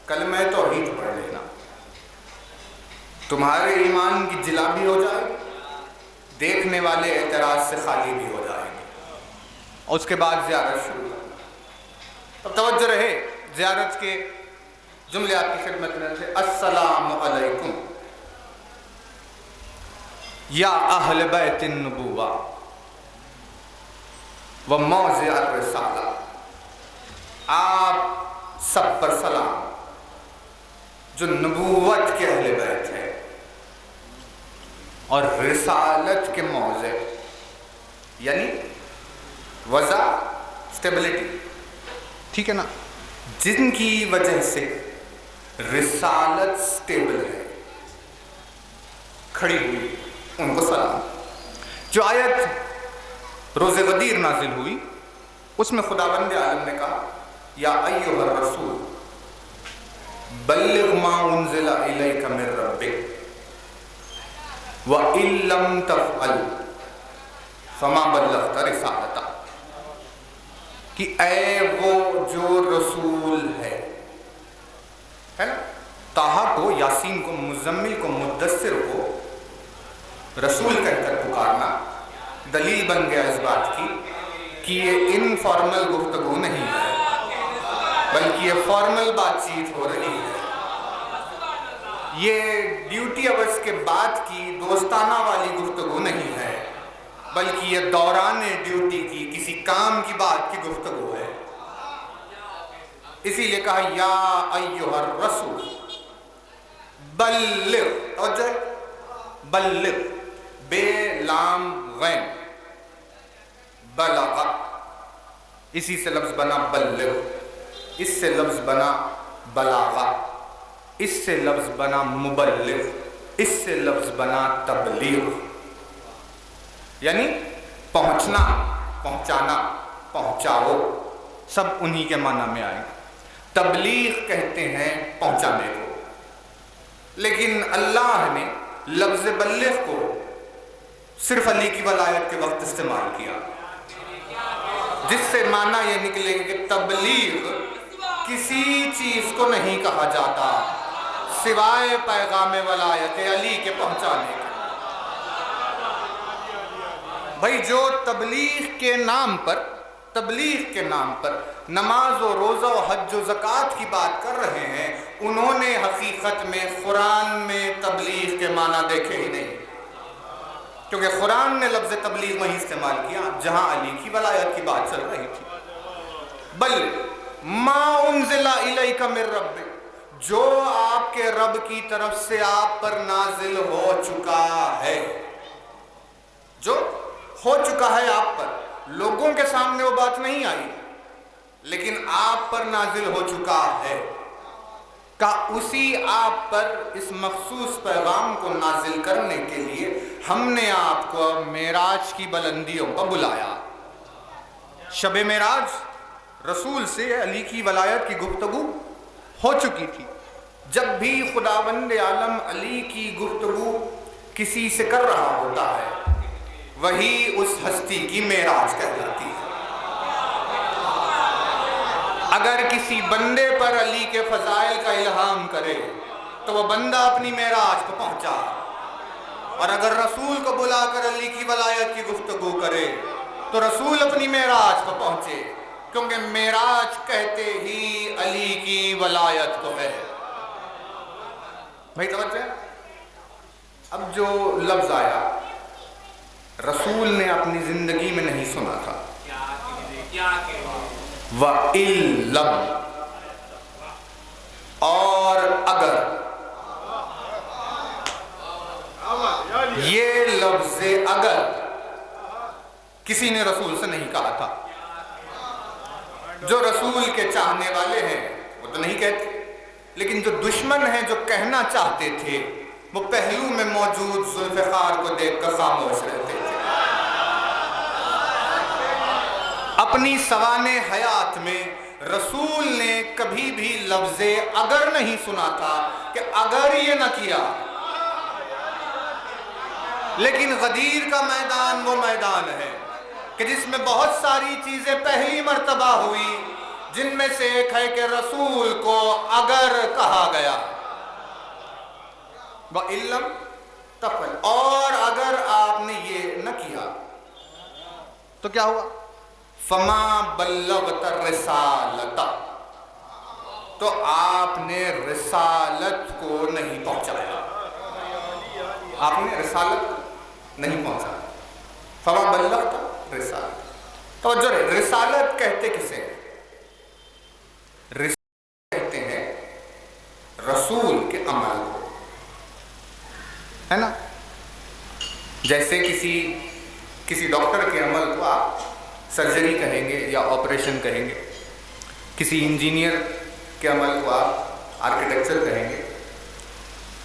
کلمہ توحید پڑھ لینا، تمہارے ایمان کی جلا بھی ہو جائے گی، دیکھنے والے اعتراض سے خالی بھی ہو جائیں گے، اور اس کے بعد زیارت شروع کرنا۔ اب توجہ رہے، زیارت کے جملے آپ کی خدمت میں سے السلام علیکم یا اہل بیت النبوہ و موضع الرسالہ، آپ سب پر سلام جو نبوت کے اہل بیت ہے اور رسالت کے موضع، یعنی وضع، سٹیبلٹی، ٹھیک ہے نا، جن کی وجہ سے رسالت سٹیبل ہے، کھڑی ہوئی، ان کو سلام۔ جو آیت روز غدیر نازل ہوئی اس میں خداوند عالم نے کہا یا ایھا الرسول بلغ ما انزل الیک من ربک وَإِن لَّمْ تَفْعَلْ فَمَا بَلَّغْتَ رِسَالَتَهُ، کہ اے وہ جو رسول ہے نا، طٰہٰ کو، یاسین کو، مزمل کو، مدثر کو رسول کہہ کر پکارنا دلیل بن گیا اس بات کی کہ یہ انفارمل گفتگو نہیں ہے بلکہ یہ فارمل بات چیت ہو رہی ہے، یہ ڈیوٹی اورز کے بعد کی دوستانہ والی گفتگو نہیں ہے بلکہ یہ دوران ڈیوٹی کی کسی کام کی بات کی گفتگو ہے۔ اسی لیے کہا یا ایھا الرسول بلغ، توجہ، بلغ، بے لام غین، بلغ، اسی سے لفظ بنا بلغ، اس سے لفظ بنا بلاغہ، اس سے لفظ بنا مبلغ، اس سے لفظ بنا تبلیغ، یعنی پہنچنا، پہنچانا، پہنچاؤ، سب انہی کے معنی میں آئے۔ تبلیغ کہتے ہیں پہنچانے کو، لیکن اللہ نے لفظ بلغ کو صرف علی کی ولایت کے وقت استعمال کیا، جس سے معنی یہ نکلے کہ تبلیغ کسی چیز کو نہیں کہا جاتا سوائے پیغام ولایت علی کے پہنچانے کے۔ بھائی جو تبلیغ کے نام پر نماز و روزہ و حج و زکوٰۃ کی بات کر رہے ہیں، انہوں نے حقیقت میں قرآن میں تبلیغ کے معنی دیکھے ہی نہیں، کیونکہ قرآن نے لفظ تبلیغ وہیں استعمال کیا جہاں علی کی ولایت کی بات چل رہی تھی۔ بل ما انزل الیک من ربک، جو آپ کے رب کی طرف سے آپ پر نازل ہو چکا ہے، جو ہو چکا ہے آپ پر، لوگوں کے سامنے وہ بات نہیں آئی لیکن آپ پر نازل ہو چکا ہے، کہ اسی آپ پر اس مخصوص پیغام کو نازل کرنے کے لیے ہم نے آپ کو معراج کی بلندیوں پر بلایا۔ شب معراج رسول سے علی کی ولایت کی گفتگو ہو چکی تھی۔ جب بھی خداوند عالم علی کی گفتگو کسی سے کر رہا ہوتا ہے، وہی اس ہستی کی معراج کہلاتی ہے۔ اگر کسی بندے پر علی کے فضائل کا الہام کرے تو وہ بندہ اپنی معراج کو پہنچا، اور اگر رسول کو بلا کر علی کی ولایت کی گفتگو کرے تو رسول اپنی معراج کو پہنچے، کیونکہ معراج کہتے ہی علی کی ولایت کو ہے۔ بھائی توجہ ہے؟ اب جو لفظ آیا رسول نے اپنی زندگی میں نہیں سنا تھا، وَإِلَّمْ، اور اگر، یہ لفظ اگر کسی نے رسول سے نہیں کہا تھا۔ جو رسول کے چاہنے والے ہیں وہ تو نہیں کہتے، لیکن جو دشمن ہیں جو کہنا چاہتے تھے وہ پہلو میں موجود ذوالفقار کو دیکھ کر خاموش رہتے تھے۔ اپنی سوانح حیات میں رسول نے کبھی بھی لفظ اگر نہیں سنا تھا کہ اگر یہ نہ کیا۔ لیکن غدیر کا میدان وہ میدان ہے کہ جس میں بہت ساری چیزیں پہلی مرتبہ ہوئی، جن میں سے ایک ہے کہ رسول کو اگر کہا گیا، وَإِلَّمْ تَفْعَلْ، اور اگر آپ نے یہ نہ کیا تو کیا ہوا؟ فَمَا بَلَّغْتَ الرِّسَالَةَ، تو آپ نے رسالت کو نہیں پہنچایا، آپ نے رسالت نہیں پہنچایا۔ فَمَا بَلَّغْتَ رسالت، توجہ رہے، رسالت کہتے کسے؟ رسالت کہتے ہیں رسول کے عمل کو، ہے نا؟ جیسے کسی ڈاکٹر کے عمل کو آپ سرجری کہیں گے یا آپریشن کہیں گے، کسی انجینئر کے عمل کو آپ آرکیٹیکچر کہیں گے،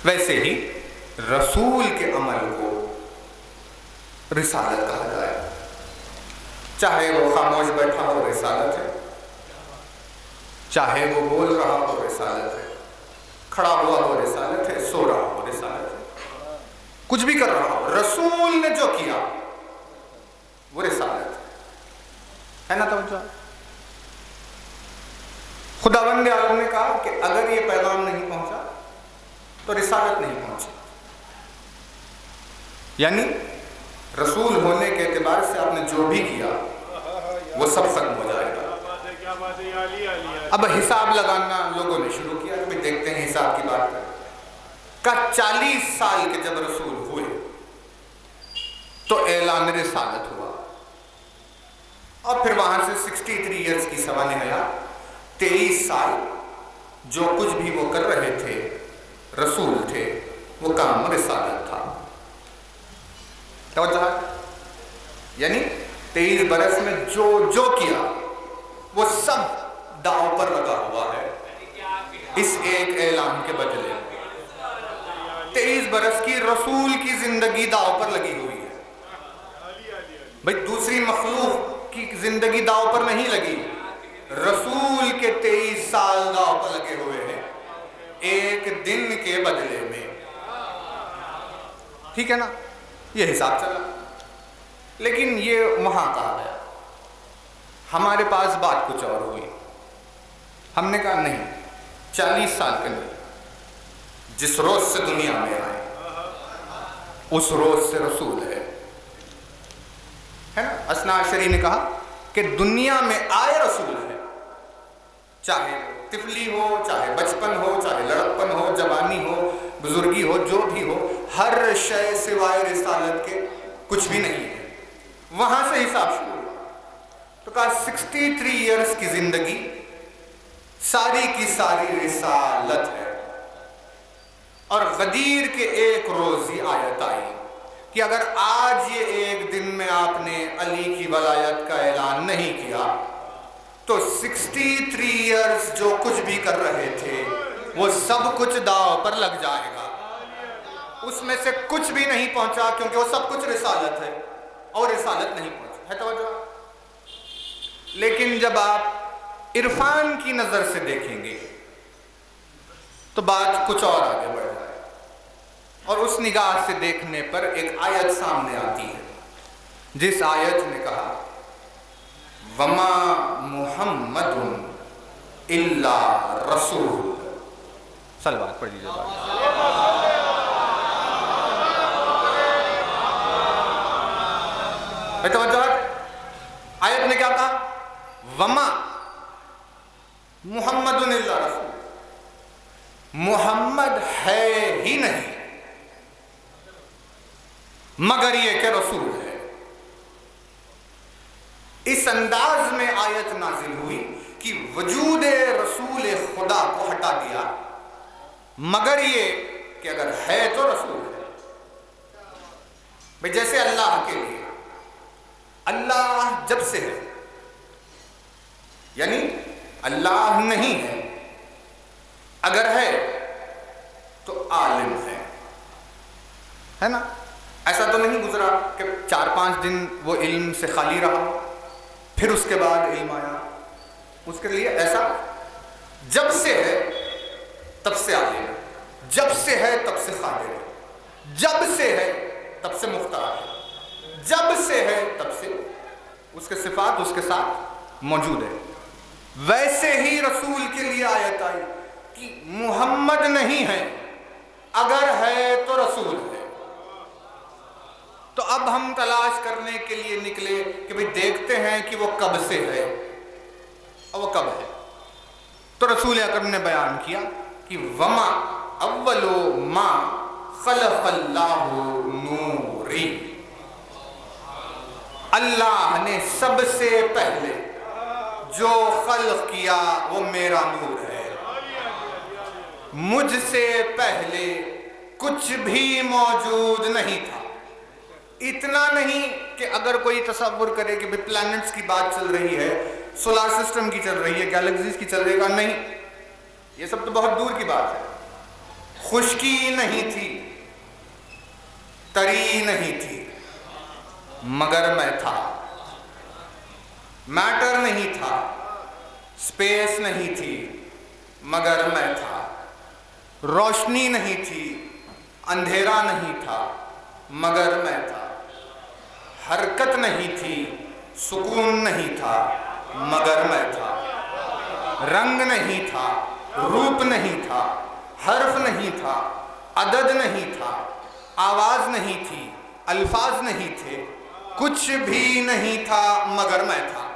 ویسے ہی رسول کے عمل کو رسالت کہا جائے۔ چاہے وہ خاموش بیٹھا ہو رسالت ہے، چاہے وہ بول رہا ہو رسالت ہے، کھڑا ہوا ہو رسالت ہے، سو رہا ہو رسالت ہے، کچھ بھی کر رہا ہو، رسول نے جو کیا وہ رسالت ہے نا؟ توجہ، خداوند عالم نے کہا کہ اگر یہ پیغام نہیں پہنچا تو رسالت نہیں پہنچی، یعنی رسول ہونے کے اعتبار سے آپ نے جو بھی کیا وہ سب ختم ہو جائے گا۔ اب حساب لگانا لوگوں نے شروع کیا، کہ دیکھتے ہیں حساب کی بات کریں۔ کا 40 سال کے جب رسول ہوئے تو اعلان رسالت ہوا، اور پھر وہاں سے 63 ایئرز کی سوانح حیات، 23 سال جو کچھ بھی وہ کر رہے تھے، رسول تھے، وہ کام رسالت تھا۔ توجہ، یعنی 23 برس میں جو کیا وہ سب داؤ پر لگا ہوا ہے اس ایک اعلان کے بدلے۔ 23 برس کی رسول کی زندگی داؤ پر لگی ہوئی ہے۔ بھئی دوسری مخلوق کی زندگی داؤ پر نہیں لگی، رسول کے 23 سال داؤ پر لگے ہوئے ہیں ایک دن کے بدلے میں۔ ٹھیک ہے نا؟ یہ حساب چلا، لیکن یہ وہاں کہا گیا، ہمارے پاس بات کچھ اور ہوئی۔ ہم نے کہا نہیں، 40 سال کے نہیں، جس روز سے دنیا میں آئے اس روز سے رسول ہے، اسنا عشری نے کہا کہ دنیا میں آئے رسول ہے، چاہے طفلی ہو، چاہے بچپن ہو، چاہے لڑکپن ہو، جوانی ہو، بزرگی ہو، جو بھی ہو، ہر شے سوائے رسالت کے کچھ بھی نہیں ہے۔ وہاں سے حساب شروع ہوا تو کہا 63 ایئرز کی زندگی ساری کی ساری رسالت ہے، اور غدیر کے ایک روز یہ آیت آئی کہ اگر آج یہ ایک دن میں آپ نے علی کی ولایت کا اعلان نہیں کیا تو 63 ایئرز جو کچھ بھی کر رہے تھے وہ سب کچھ داؤ پر لگ جائے گا، اس میں سے کچھ بھی نہیں پہنچا، کیونکہ وہ سب کچھ رسالت ہے اور رسالت نہیں پہنچا ہے۔ توجہ۔ لیکن جب آپ عرفان کی نظر سے دیکھیں گے تو بات کچھ اور آگے بڑھ جائے، اور اس نگاہ سے دیکھنے پر ایک آیت سامنے آتی ہے جس آیت نے کہا وَمَا مُحَمَّدٌ إِلَّا رَسُولٌ۔ صلوات پڑھ لیجیے بات۔ توجہ۔ آیت نے کیا کہا؟ وَمَا مُحَمَّدٌ إِلَّا رَسُولٌ، محمد ہے ہی نہیں مگر یہ کہ رسول ہے۔ اس انداز میں آیت نازل ہوئی کہ وجود رسول خدا کو ہٹا دیا، مگر یہ کہ اگر ہے تو رسول ہے۔ بھئی جیسے اللہ کے لیے اللہ جب سے ہے، یعنی اللہ نہیں ہے، اگر ہے تو عالم ہے نا؟ ایسا تو نہیں گزرا کہ 4-5 دن وہ علم سے خالی رہا پھر اس کے بعد علم آیا، اس کے لیے ایسا جب سے ہے تب سے عالم ہے، جب سے ہے تب سے قادر ہے، جب سے ہے تب سے مختار ہے، جب سے ہے تب سے اس کے صفات اس کے ساتھ موجود ہے۔ ویسے ہی رسول کے لیے آیت آئی کہ محمد نہیں ہے، اگر ہے تو رسول ہے۔ تو اب ہم تلاش کرنے کے لیے نکلے کہ بھئی دیکھتے ہیں کہ وہ کب سے ہے اور وہ کب ہے۔ تو رسول اکرم نے بیان کیا کہ وما اول ما خلق اللہ نوری، اللہ نے سب سے پہلے جو خلق کیا وہ میرا نور ہے، مجھ سے پہلے کچھ بھی موجود نہیں تھا۔ اتنا نہیں کہ اگر کوئی تصور کرے کہ پلانٹس کی بات چل رہی ہے، سولار سسٹم کی چل رہی ہے، گیلیکسیز کی چل رہی ہے، نہیں، یہ سب تو بہت دور کی بات ہے۔ خشکی نہیں تھی، تری نہیں تھی، مگر میں تھا۔ میٹر نہیں تھا، سپیس نہیں تھی، مگر میں تھا۔ روشنی نہیں تھی، اندھیرا نہیں تھا، مگر میں تھا۔ حرکت نہیں تھی، سکون نہیں تھا، مگر میں تھا۔ رنگ نہیں تھا، روپ نہیں تھا، حرف نہیں تھا، عدد نہیں تھا، آواز نہیں تھی، الفاظ نہیں تھے، کچھ بھی نہیں تھا مگر میں تھا۔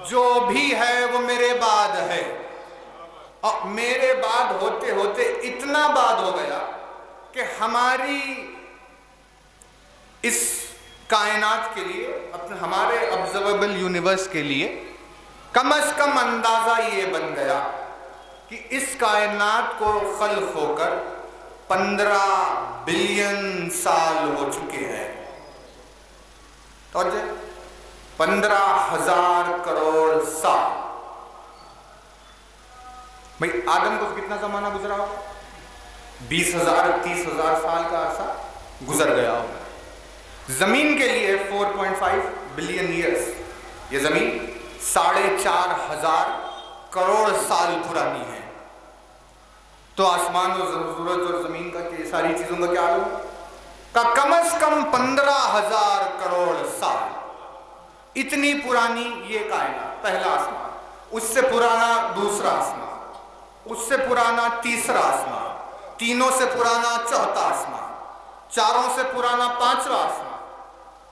جو بھی ہے وہ میرے بعد ہے، اور میرے بعد ہوتے ہوتے اتنا بعد ہو گیا کہ ہماری اس کائنات کے لیے، ہمارے observable یونیورس کے لیے کم از کم اندازہ یہ بن گیا کہ اس کائنات کو خلق ہو کر 15 بلین سال ہو چکے ہیں۔ توجہ، 15,000 کروڑ سال۔ بھئی آدم کو کتنا زمانہ گزرا ہوگا؟ 20,000 30,000 سال کا عرصہ گزر گیا ہوگا۔ زمین کے لیے 4.5 بلین ایئرز، یہ زمین 4,500 کروڑ سال پرانی ہے۔ تو آسمان اور سورج اور زمین کا کہ ساری چیزوں کا کیا حال کا کم از کم 15,000 کروڑ سال۔ اتنی پرانی یہ کائنات، پہلا آسمان، اس سے پرانا دوسرا آسمان، اس سے پرانا تیسرا آسمان، تینوں سے پرانا چوتھا آسمان، چاروں سے پرانا پانچواں آسمان،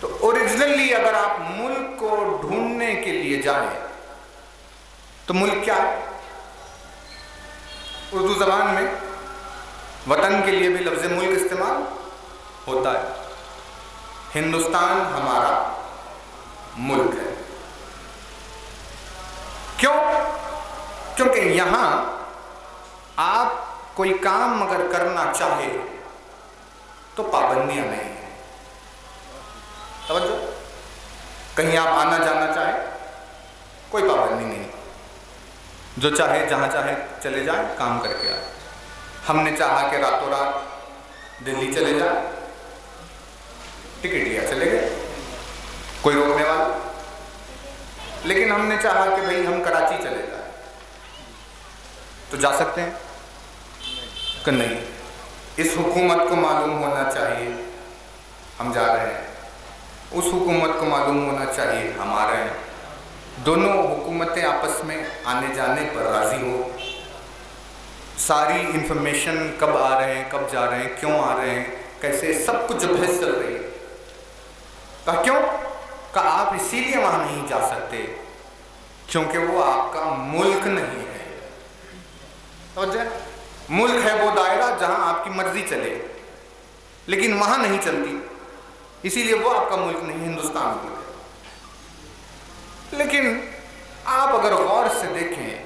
تو اوریجنلی اگر آپ ملک کو ڈھونڈنے کے لیے جائیں تو ملک کیا ہے؟ اردو زبان میں وطن کے لیے بھی لفظ ملک استعمال ہوتا ہے. ہندوستان ہمارا ملک ہے. کیوں؟ کیونکہ یہاں آپ کوئی کام اگر کرنا چاہے تو پابندیاں نہیں ہیں. توجہ، کہیں آپ آنا جانا چاہیں کوئی پابندی نہیں، جو چاہے جہاں چاہے چلے جائیں، کام کر کے آئے. ہم نے چاہا کہ راتوں رات دلی چلے جائیں، ٹکٹ لیا چلے گئے، کوئی روکنے والا. لیکن ہم نے چاہا کہ بھئی ہم کراچی چلے جائیں تو جا سکتے ہیں کہ نہیں؟ اس حکومت کو معلوم ہونا چاہیے ہم جا رہے ہیں، اس حکومت کو معلوم ہونا چاہیے ہم آ رہے ہیں. دونوں حکومتیں آپس میں آنے جانے پر راضی ہو، ساری انفارمیشن کب آ رہے ہیں، کب جا رہے ہیں، کیوں آ رہے ہیں، کیسے، سب کچھ بحث چل رہی ہے. کہا کیوں؟ کہا آپ اسی لیے وہاں نہیں جا سکتے کیونکہ وہ آپ کا ملک نہیں ہے. توجہ، ملک ہے وہ دائرہ جہاں آپ کی مرضی چلے، لیکن وہاں نہیں چلتی، اسی لیے وہ آپ کا ملک نہیں، ہندوستان ملک ہے. لیکن آپ اگر غور سے دیکھیں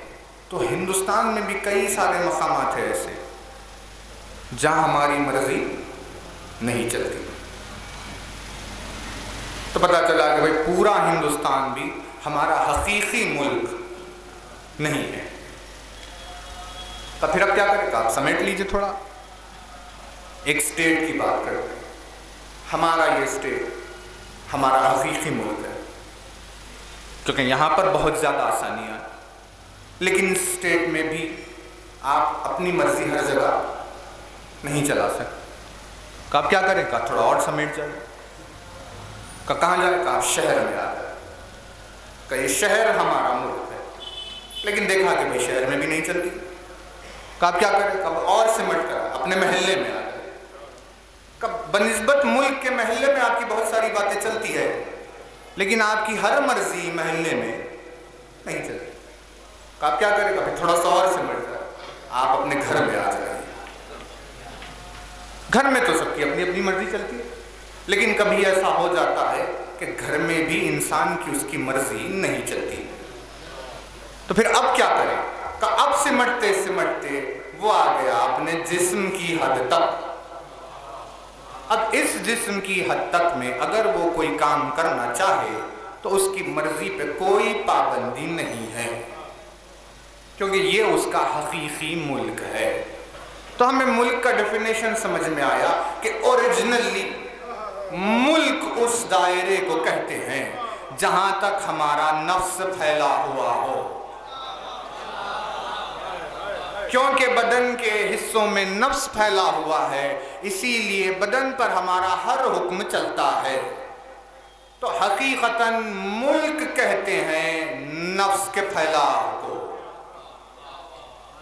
تو ہندوستان میں بھی کئی سارے مقامات ہیں ایسے جہاں ہماری مرضی نہیں چلتی. تو پتہ چلا کہ بھئی پورا ہندوستان بھی ہمارا حقیقی ملک نہیں ہے. تو پھر اب کیا کرے گا؟ آپ سمیٹ لیجئے تھوڑا. ایک سٹیٹ کی بات کرتے ہیں. ہمارا یہ سٹیٹ ہمارا حقیقی ملک ہے کیونکہ یہاں پر بہت زیادہ آسانیاں ہیں، لیکن اس سٹیٹ میں بھی آپ اپنی مرضی ہر جگہ نہیں چلا سکتے. کہ آپ کیا کریں؟ کہا تھوڑا اور سمیٹ جائے. کہ کہاں جائے؟ کہا شہر میں آ جائے. کہ یہ شہر ہمارا ملک ہے، لیکن دیکھا کہ بھئی شہر میں بھی نہیں چلتی. کہ آپ کیا کریں؟ کہ اور سمٹ کر اپنے محلے میں آ جائے. کہ بنسبت ملک کے محلے میں آپ کی بہت ساری باتیں چلتی ہے، لیکن آپ کی ہر مرضی محلے میں نہیں چلتی. کہ آپ کیا کریں؟ کہ تھوڑا سا اور سمٹ کر آپ اپنے گھر میں آ جائیں. گھر میں تو سب کی اپنی اپنی مرضی چلتی ہے، لیکن کبھی ایسا ہو جاتا ہے کہ گھر میں بھی انسان کی اس کی مرضی نہیں چلتی. تو پھر اب کیا کریں؟ کہ اب سمٹتے سمٹتے وہ آ گیا اپنے جسم کی حد تک. اب اس جسم کی حد تک میں اگر وہ کوئی کام کرنا چاہے تو اس کی مرضی پہ کوئی پابندی نہیں ہے کیونکہ یہ اس کا حقیقی ملک ہے. تو ہمیں ملک کا ڈیفینیشن سمجھ میں آیا کہ اوریجنلی ملک اس دائرے کو کہتے ہیں جہاں تک ہمارا نفس پھیلا ہوا ہو. کیونکہ بدن کے حصوں میں نفس پھیلا ہوا ہے، اسی لیے بدن پر ہمارا ہر حکم چلتا ہے. تو حقیقتاً ملک کہتے ہیں نفس کے پھیلاؤ کو،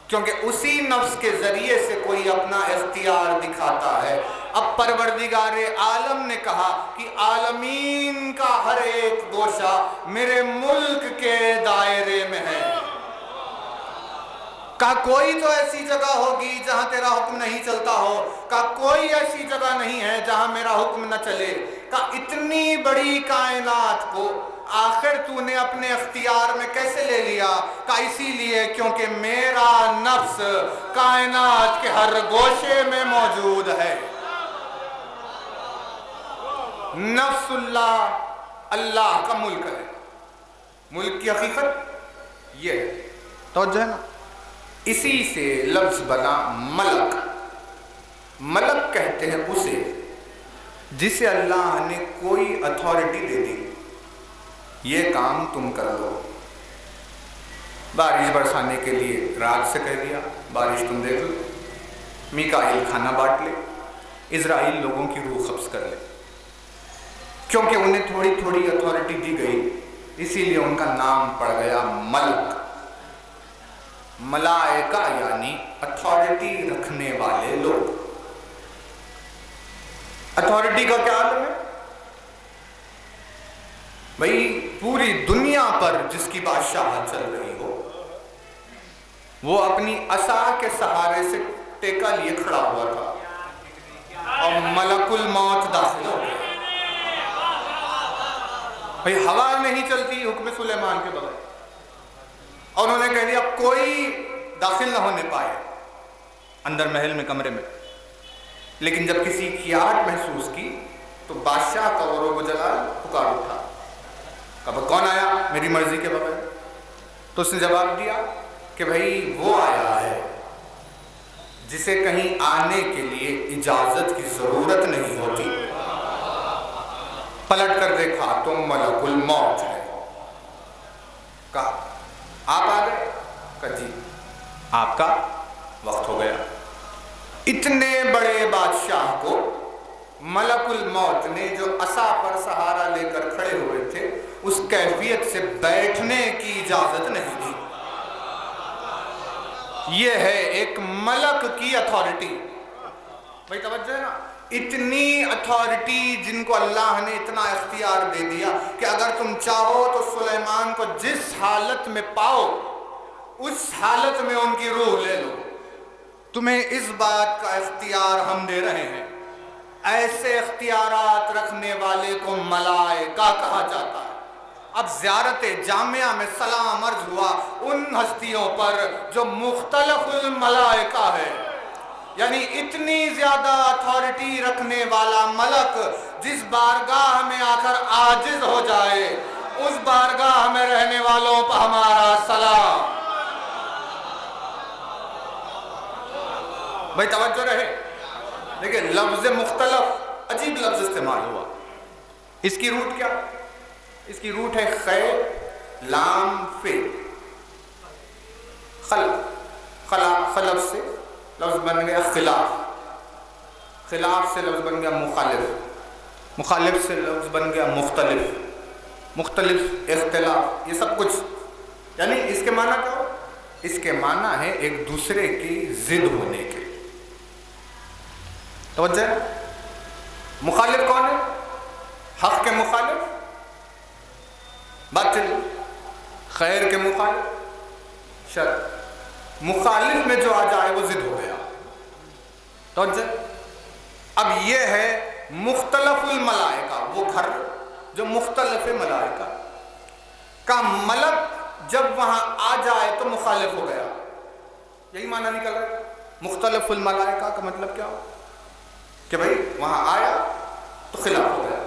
کیونکہ اسی نفس کے ذریعے سے کوئی اپنا اختیار دکھاتا ہے. اب پروردگار عالم نے کہا کہ عالمین کا ہر ایک گوشہ میرے ملک کے دائرے میں ہے. کہا کوئی تو ایسی جگہ ہوگی جہاں تیرا حکم نہیں چلتا ہو. کہا کوئی ایسی جگہ نہیں ہے جہاں میرا حکم نہ چلے. کہا اتنی بڑی کائنات کو آخر تو نے اپنے اختیار میں کیسے لے لیا؟ کہا اسی لیے کیونکہ میرا نفس کائنات کے ہر گوشے میں موجود ہے. نفس اللہ اللہ کا ملک ہے. ملک کی حقیقت یہ ہے. توجہ ہے نا؟ اسی سے لفظ بنا ملک. ملک کہتے ہیں اسے جسے اللہ نے کوئی اتھارٹی دے دی، یہ کام تم کر لو. بارش برسانے کے لیے رات سے کہہ دیا بارش تم دیکھ لو. میکائیل کھانا بانٹ لے، اسرائیل لوگوں کی روح قبض کر لے. کیونکہ انہیں تھوڑی تھوڑی اتھارٹی دی گئی، اسی لیے ان کا نام پڑ گیا ملک. ملائکہ یعنی اتھارٹی رکھنے والے لوگ. اتھارٹی کا کیا عالم ہے؟ بھائی پوری دنیا پر جس کی بادشاہت چل رہی ہو وہ اپنی عصا کے سہارے سے ٹیکا لیے کھڑا ہوا تھا اور ملک الموت داخل ہو گیا. بھائی ہوا نہیں چلتی حکم سلیمان کے بغیر, اور انہوں نے کہہ دیا کوئی داخل نہ ہونے پائے اندر محل میں, کمرے میں. لیکن جب کسی کی آہٹ محسوس کی تو بادشاہ کا غروب و جلال پکار اٹھا, کہا کون آیا میری مرضی کے بغیر؟ تو اس نے جواب دیا کہ بھائی وہ آیا ہے جسے کہیں آنے کے لیے اجازت کی ضرورت نہیں ہوتی. پلٹ کر دیکھا تو ملک الموت ہے. کہا آپ آ گئے؟ کہا جی آپ کا وقت ہو گیا. اتنے بڑے بادشاہ کو ملک الموت نے جو عصا پر سہارا لے کر کھڑے ہوئے تھے اس کیفیت سے بیٹھنے کی اجازت نہیں دی. یہ ہے ایک ملک کی اتھارٹی. بھائی توجہ ہے نا, اتنی اتھارٹی جن کو اللہ نے اتنا اختیار دے دیا کہ اگر تم چاہو تو سلیمان کو جس حالت میں پاؤ اس حالت میں ان کی روح لے لو. تمہیں اس بات کا اختیار ہم دے رہے ہیں. ایسے اختیارات رکھنے والے کو ملائکہ کہا جاتا ہے. اب زیارت جامعہ میں سلام عرض ہوا ان ہستیوں پر جو مختلف الملائکہ ہے, یعنی اتنی زیادہ اتھارٹی رکھنے والا ملک جس بارگاہ میں آ کر عاجز ہو جائے اس بارگاہ میں رہنے والوں پر ہمارا سلام. بھائی توجہ رہے. دیکھیں لفظ مختلف عجیب لفظ استعمال ہوا. اس کی روٹ کیا؟ اس کی روٹ ہے خیر لام فے. خلف سے لفظ بن گیا خلاف, خلاف سے لفظ بن گیا مخالف, مخالف سے لفظ بن گیا مختلف, مختلف اختلاف. یہ سب کچھ یعنی اس کے معنی کیا ہو؟ اس کے معنی ہے ایک دوسرے کی ضد ہونے کے. توجہ ہے. مخالف کون ہے؟ حق کے مخالف, باطل, خیر کے مخالف, شر. مخالف میں جو آ جائے وہ ضد ہو گیا. توجہ. اب یہ ہے مختلف الملائکہ, وہ گھر جو مختلف ملائکہ کا ملک جب وہاں آ جائے تو مخالف ہو گیا. یہی معنی نکل رہا ہے. مختلف الملائکہ کا مطلب کیا ہو کہ بھئی وہاں آیا تو خلاف ہو گیا.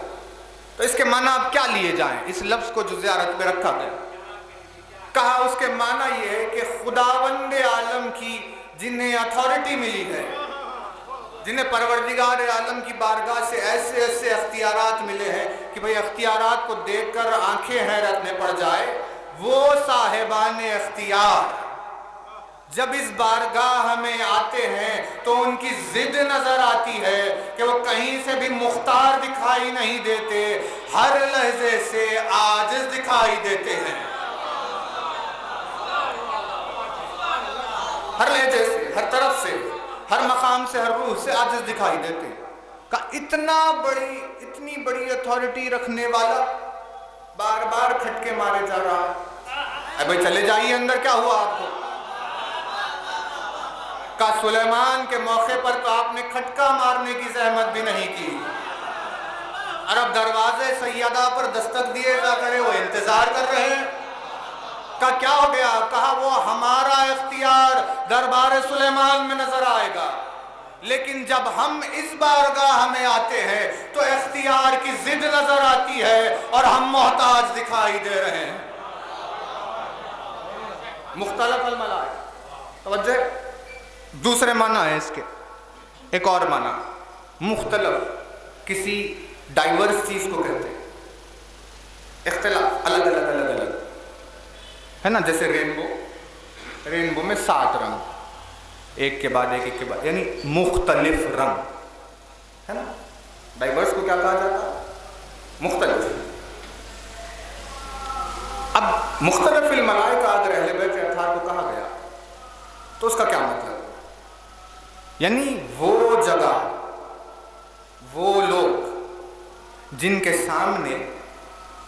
تو اس کے معنی اب کیا لیے جائیں اس لفظ کو جو زیارت میں رکھا گیا؟ کہا اس کے معنی یہ ہے کہ خداوند عالم کی جنہیں اتھارٹی ملی ہے, جنہیں پروردگار عالم کی بارگاہ سے ایسے ایسے اختیارات ملے ہیں کہ بھئی اختیارات کو دیکھ کر آنکھیں حیرت میں پڑ جائے, وہ صاحبان اختیار جب اس بارگاہ میں آتے ہیں تو ان کی ضد نظر آتی ہے کہ وہ کہیں سے بھی مختار دکھائی نہیں دیتے, ہر لحظے سے عاجز دکھائی دیتے ہیں. ہر لہجے سے, ہر طرف سے, ہر مقام سے, ہر روح سے عاجز دکھائی دیتے ہیں. کہ اتنی بڑی اتھارٹی رکھنے والا بار بار کھٹکے مارے جا رہا ہے. اے بھائی چلے جائیے اندر, کیا ہوا آپ کو؟ کہ سلیمان کے موقع پر تو آپ نے کھٹکا مارنے کی زحمت بھی نہیں کی. عرب دروازے سیدہ پر دستک دیے جا کرے, وہ انتظار کر رہے ہیں. کہا کیا ہو گیا؟ کہا وہ ہمارا اختیار دربار سلیمان میں نظر آئے گا, لیکن جب ہم اس بارگاہ میں آتے ہیں تو اختیار کی ضد نظر آتی ہے اور ہم محتاج دکھائی دے رہے ہیں. مختلف الملائکہ. توجہ. دوسرے معنی ہے اس کے, ایک اور معنی مختلف, کسی ڈائیورس چیز کو کہتے ہیں. اختلاف, الگ الگ الگ الگ ہے نا. جیسے رینبو میں 7 رنگ, ایک کے بعد ایک کے بعد, یعنی مختلف رنگ ہے نا. ڈائیورس کو کیا کہا جاتا ہے؟ مختلف. اب مختلف الملائکہ اگر اہل بیت اطہار کو کہا گیا تو اس کا کیا مطلب؟ یعنی وہ جگہ, وہ لوگ جن کے سامنے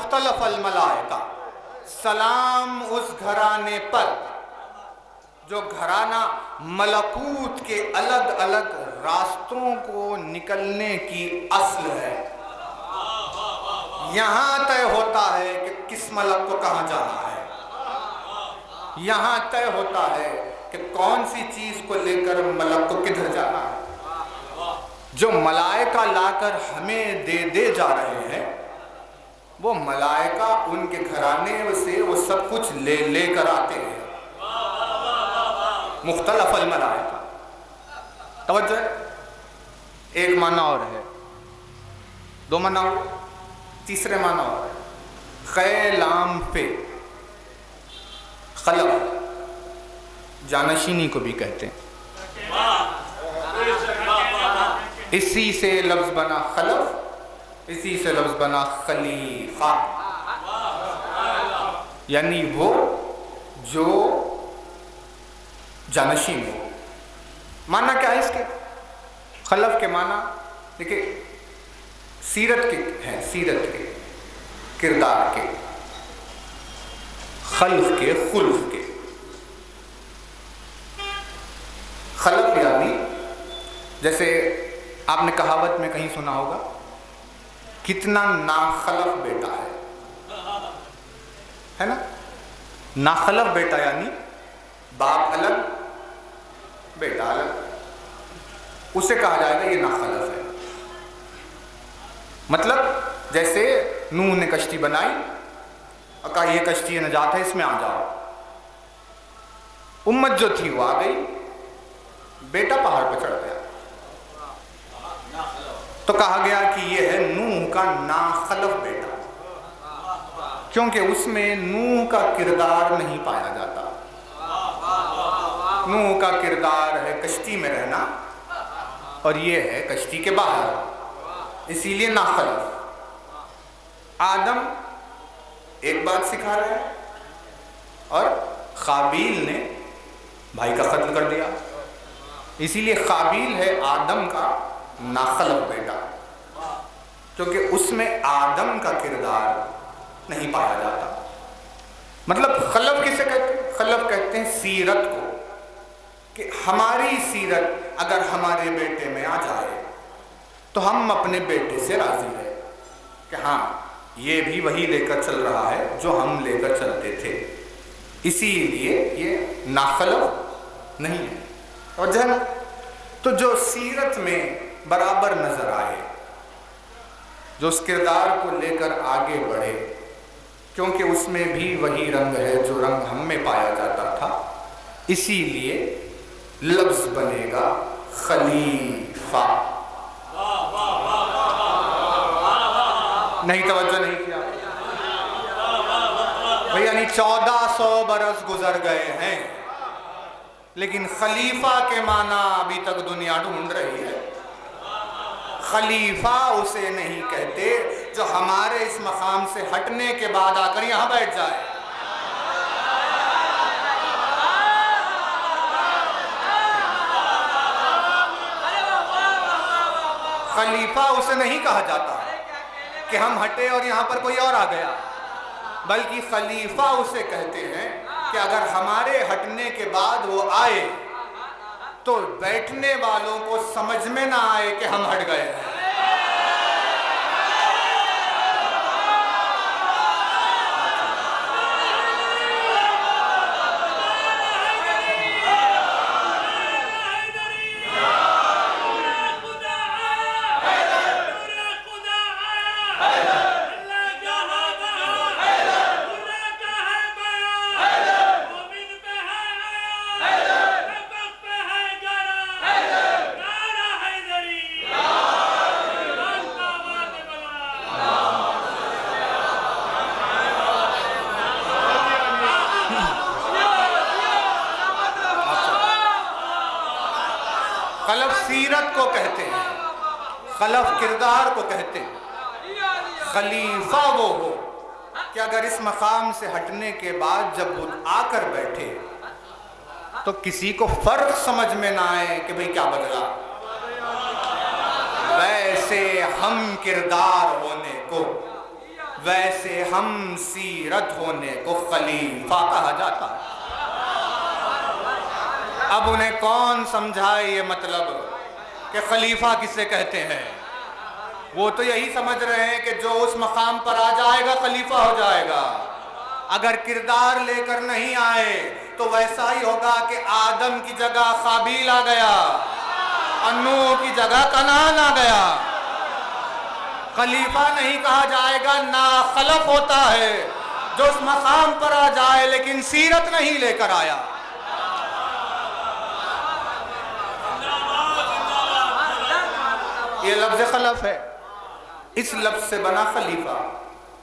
مختلف الملائکہ، سلام اس گھرانے پر جو گھرانہ ملکوت کے الگ الگ راستوں کو نکلنے کی اصل ہے۔ یہاں طے ہوتا ہے کہ کس ملک کو کہاں جانا ہے، یہاں طے ہوتا ہے کہ کون سی چیز کو لے کر ملک کو کدھر جانا ہے۔ جو ملائکہ لا کر ہمیں دے جا رہے ہیں، وہ ملائکہ ان کے گھرانے سے وہ سب کچھ لے کر آتے ہیں۔ مختلف الملائکہ، توجہ ہے، ایک معنی اور ہے، دو معنی اور، تیسرے معنی اور ہے، خیلام پہ، خلف، جانشینی کو بھی کہتے ہیں، اسی سے لفظ بنا خلف، اسی سے لفظ بنا خلیفہ، یعنی وہ جو جانشین ہو۔ معنی کیا ہے اس کے؟ خلف کے معنی دیکھیں سیرت کے ہیں، سیرت کے، کردار کے، خلف کے، خلف کے۔ خلف یعنی جیسے آپ نے کہاوت میں کہیں سنا ہوگا، کتنا ناخلف بیٹا ہے نا؟ ناخلف بیٹا یعنی باپ الگ بیٹا الگ، اسے کہا جائے گا یہ ناخلف ہے۔ مطلب جیسے نوح نے کشتی بنائی اور کہا یہ کشتی نجات ہے، اس میں آ جاؤ، امت جو تھی وہ آ گئی، بیٹا پہاڑ پہ چڑھ گیا، تو کہا گیا کہ یہ ہے نوح کا ناخلف بیٹا، کیونکہ اس میں نوح کا کردار نہیں پایا جاتا۔ نوح کا کردار ہے کشتی میں رہنا اور یہ ہے کشتی کے باہر، اسی لیے ناخلف۔ آدم ایک بات سکھا رہے ہیں اور قابیل نے بھائی کا قتل کر دیا، اسی لیے قابیل ہے آدم کا ناخلف بیٹا، کیونکہ اس میں آدم کا کردار نہیں پایا جاتا۔ مطلب خلف کسے کہتے ہیں؟ خلف کہتے ہیں سیرت کو، کہ ہماری سیرت اگر ہمارے بیٹے میں آ جائے تو ہم اپنے بیٹے سے راضی ہیں کہ ہاں یہ بھی وہی لے کر چل رہا ہے جو ہم لے کر چلتے تھے، اسی لیے یہ ناخلف نہیں ہے۔ اور جہاں تو جو سیرت میں برابر نظر آئے، جو اس کردار کو لے کر آگے بڑھے، کیونکہ اس میں بھی وہی رنگ ہے جو رنگ ہم میں پایا جاتا تھا، اسی لیے لفظ بنے گا خلیفہ۔ نہیں توجہ نہیں کیا بھئی، یعنی 1400 برس گزر گئے ہیں لیکن خلیفہ کے معنی ابھی تک دنیا ڈھونڈ رہی ہے۔ خلیفہ اسے نہیں کہتے جو ہمارے اس مقام سے ہٹنے کے بعد آ کر یہاں بیٹھ جائے۔ خلیفہ اسے نہیں کہا جاتا کہ ہم ہٹے اور یہاں پر کوئی اور آ گیا، بلکہ خلیفہ اسے کہتے ہیں کہ اگر ہمارے ہٹنے کے بعد وہ آئے تو بیٹھنے والوں کو سمجھ میں نہ آئے کہ ہم ہٹ گئے ہیں۔ خلف سیرت کو کہتے ہیں، خلف کردار کو کہتے ہیں۔ خلیفہ وہ ہو کہ اگر اس مقام سے ہٹنے کے بعد جب وہ آ کر بیٹھے تو کسی کو فرق سمجھ میں نہ آئے کہ بھئی کیا بدلا، ویسے ہم کردار ہونے کو ویسے ہم سیرت ہونے کو خلیفہ کہا جاتا ہے۔ اب انہیں کون سمجھائے یہ مطلب کہ خلیفہ کسے کہتے ہیں؟ وہ تو یہی سمجھ رہے ہیں کہ جو اس مقام پر آ جائے گا خلیفہ ہو جائے گا۔ اگر کردار لے کر نہیں آئے تو ویسا ہی ہوگا کہ آدم کی جگہ قابیل آ گیا، نوح کی جگہ کنعان آ گیا۔ خلیفہ نہیں کہا جائے گا، ناخلف ہوتا ہے جو اس مقام پر آ جائے لیکن سیرت نہیں لے کر آیا۔ یہ لفظ خلف ہے، اس لفظ سے بنا خلیفہ،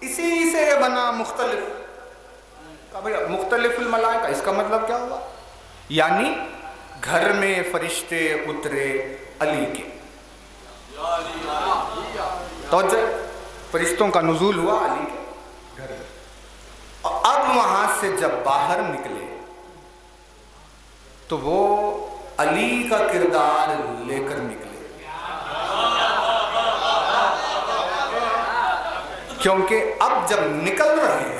اسی سے بنا مختلف۔ مختلف الملائکہ، اس کا مطلب کیا ہوا؟ یعنی گھر میں فرشتے اترے علی کے، توجہ، فرشتوں کا نزول ہوا علی کے گھر میں، اور اب وہاں سے جب باہر نکلے تو وہ علی کا کردار لے کر نکلے، کیونکہ اب جب نکل رہے ہیں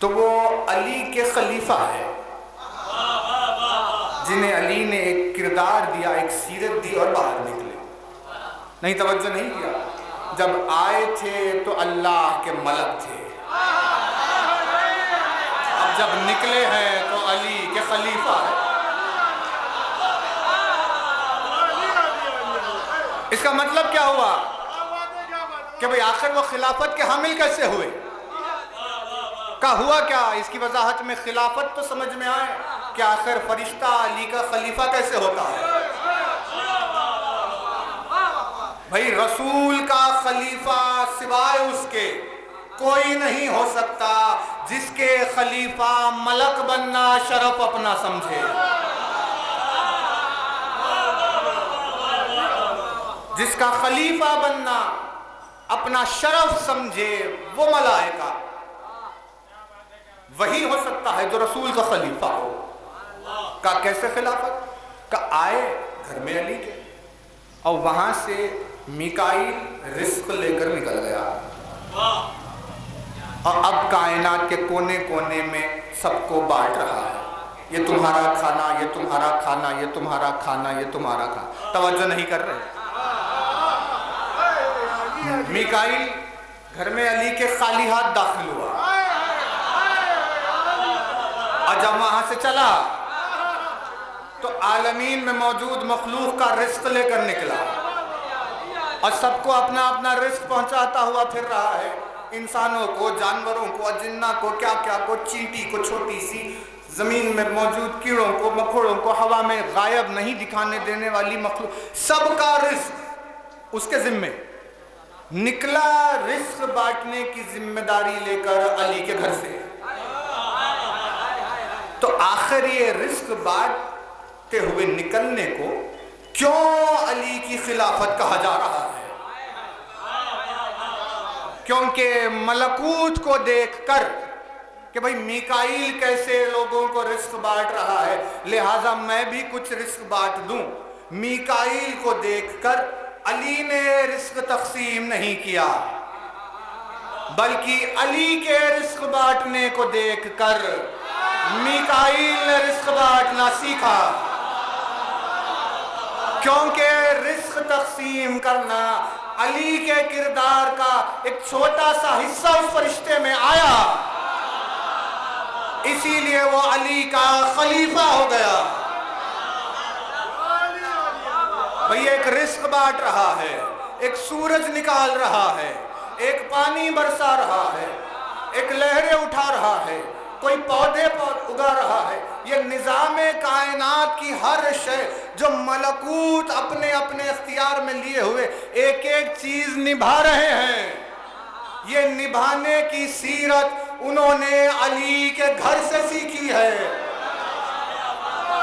تو وہ علی کے خلیفہ ہے جنہیں علی نے ایک کردار دیا، ایک سیرت دی اور باہر نکلے۔ نہیں، توجہ نہیں کیا؟ جب آئے تھے تو اللہ کے ملک تھے، اب جب نکلے ہیں تو علی کے خلیفہ ہے۔ اس کا مطلب کیا ہوا کہ بھئی آخر وہ خلافت کے حامل کیسے ہوئے؟ کا ہوا کیا؟ اس کی وضاحت میں خلافت تو سمجھ میں آئے کہ آخر فرشتہ علی کا خلیفہ کیسے ہوتا ہے؟ بھئی رسول کا خلیفہ سوائے اس کے کوئی نہیں ہو سکتا جس کے خلیفہ ملک بننا شرف اپنا سمجھے، جس کا خلیفہ بننا اپنا شرف سمجھے، وہ ملائکہ وہی ہو سکتا ہے جو رسول کا خلیفہ ہو۔ کا کیسے خلافت؟ کا آئے گھر میں علی کے اور وہاں سے میکائیل رزق لے کر نکل گیا، اور اب کائنات کے کونے کونے میں سب کو بانٹ رہا ہے، یہ تمہارا کھانا، یہ تمہارا کھانا، یہ تمہارا کھانا، یہ تمہارا کھانا۔ توجہ نہیں کر رہے؟ میکائیل گھر میں علی کے خالی ہاتھ داخل ہوا، اور جب وہاں سے چلا تو عالمین میں موجود مخلوق کا رزق لے کر نکلا، اور سب کو اپنا اپنا رزق پہنچاتا ہوا پھر رہا ہے، انسانوں کو، جانوروں کو، جنہ کو، کیا کیا کو، چینٹی کو، چھوٹی سی زمین میں موجود کیڑوں کو، مکوڑوں کو، ہوا میں غائب نہیں دکھانے دینے والی مخلوق، سب کا رزق اس کے ذمے نکلا۔ رزق بانٹنے کی ذمہ داری لے کر علی کے گھر سے، تو آخر یہ رزق بانٹتے ہوئے نکلنے کو کیوں علی کی خلافت کہا جا رہا ہے؟ کیونکہ ملکوت کو دیکھ کر کہ بھئی میکائیل کیسے لوگوں کو رزق بانٹ رہا ہے، لہٰذا میں بھی کچھ رزق بانٹ دوں۔ میکائیل کو دیکھ کر علی نے رزق تقسیم نہیں کیا، بلکہ علی کے رزق بانٹنے کو دیکھ کر میکائیل نے رزق بانٹنا سیکھا، کیونکہ رزق تقسیم کرنا علی کے کردار کا ایک چھوٹا سا حصہ اس فرشتے میں آیا، اسی لیے وہ علی کا خلیفہ ہو گیا۔ بھئی ایک رزق بانٹ رہا ہے، ایک سورج نکال رہا ہے، ایک پانی برسا رہا ہے، ایک لہریں اٹھا رہا ہے، کوئی پودے اگا رہا ہے، یہ نظام کائنات کی ہر شے جو ملکوت اپنے اپنے اختیار میں لیے ہوئے ایک ایک چیز نبھا رہے ہیں، یہ نبھانے کی سیرت انہوں نے علی کے گھر سے سیکھی ہے،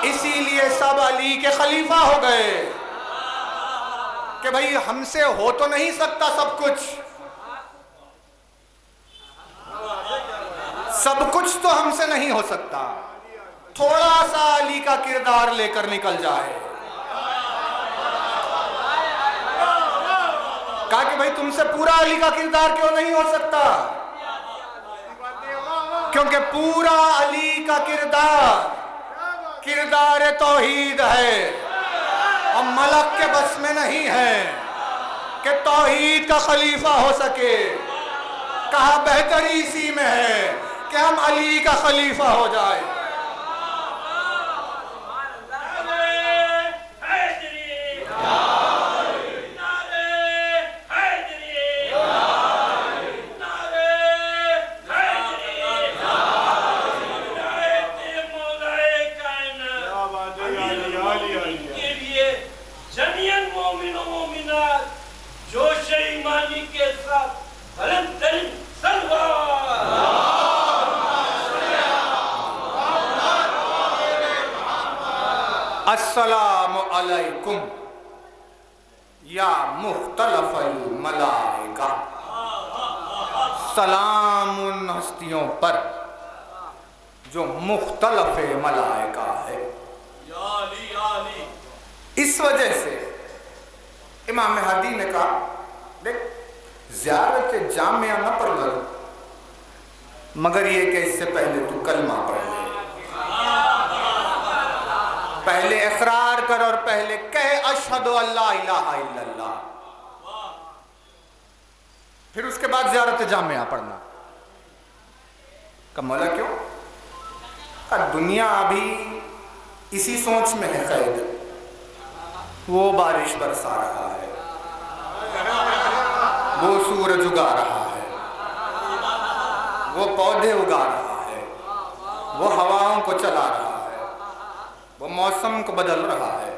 اسی لیے سب علی کے خلیفہ ہو گئے کہ بھئی ہم سے ہو تو نہیں سکتا سب کچھ، سب کچھ تو ہم سے نہیں ہو سکتا، تھوڑا سا علی کا کردار لے کر نکل جائے، کہا کہ بھائی تم سے پورا علی کا کردار کیوں نہیں ہو سکتا؟ کیونکہ پورا علی کا کردار توحید ہے، اور ملک کے بس میں نہیں ہے کہ توحید کا خلیفہ ہو سکے۔ کہا بہتری اسی میں ہے کہ ہم علی کا خلیفہ ہو جائے۔ السلام علیکم یا مختلف الملائکہ، سلام ان ہستیوں پر جو مختلف ملائکہ ہے۔ اس وجہ سے امام مہدی نے کہا دیکھ زیارت جامعہ نہ پڑھ لو، مگر یہ کہ اس سے پہلے تو کلمہ پڑھ لے، پہلے اقرار کر اور پہلے کہہ اشہد ان لا الہ الا اللہ، پھر اس کے بعد زیارت جامعہ پڑھنا۔ کہ مولا کیوں؟ کہ دنیا ابھی اسی سوچ میں ہے قید، وہ بارش برسا رہا ہے، وہ سورج اگا رہا ہے، وہ پودے اگا رہا ہے، وہ ہواؤں کو چلا رہا ہے، وہ موسم کو بدل رہا ہے۔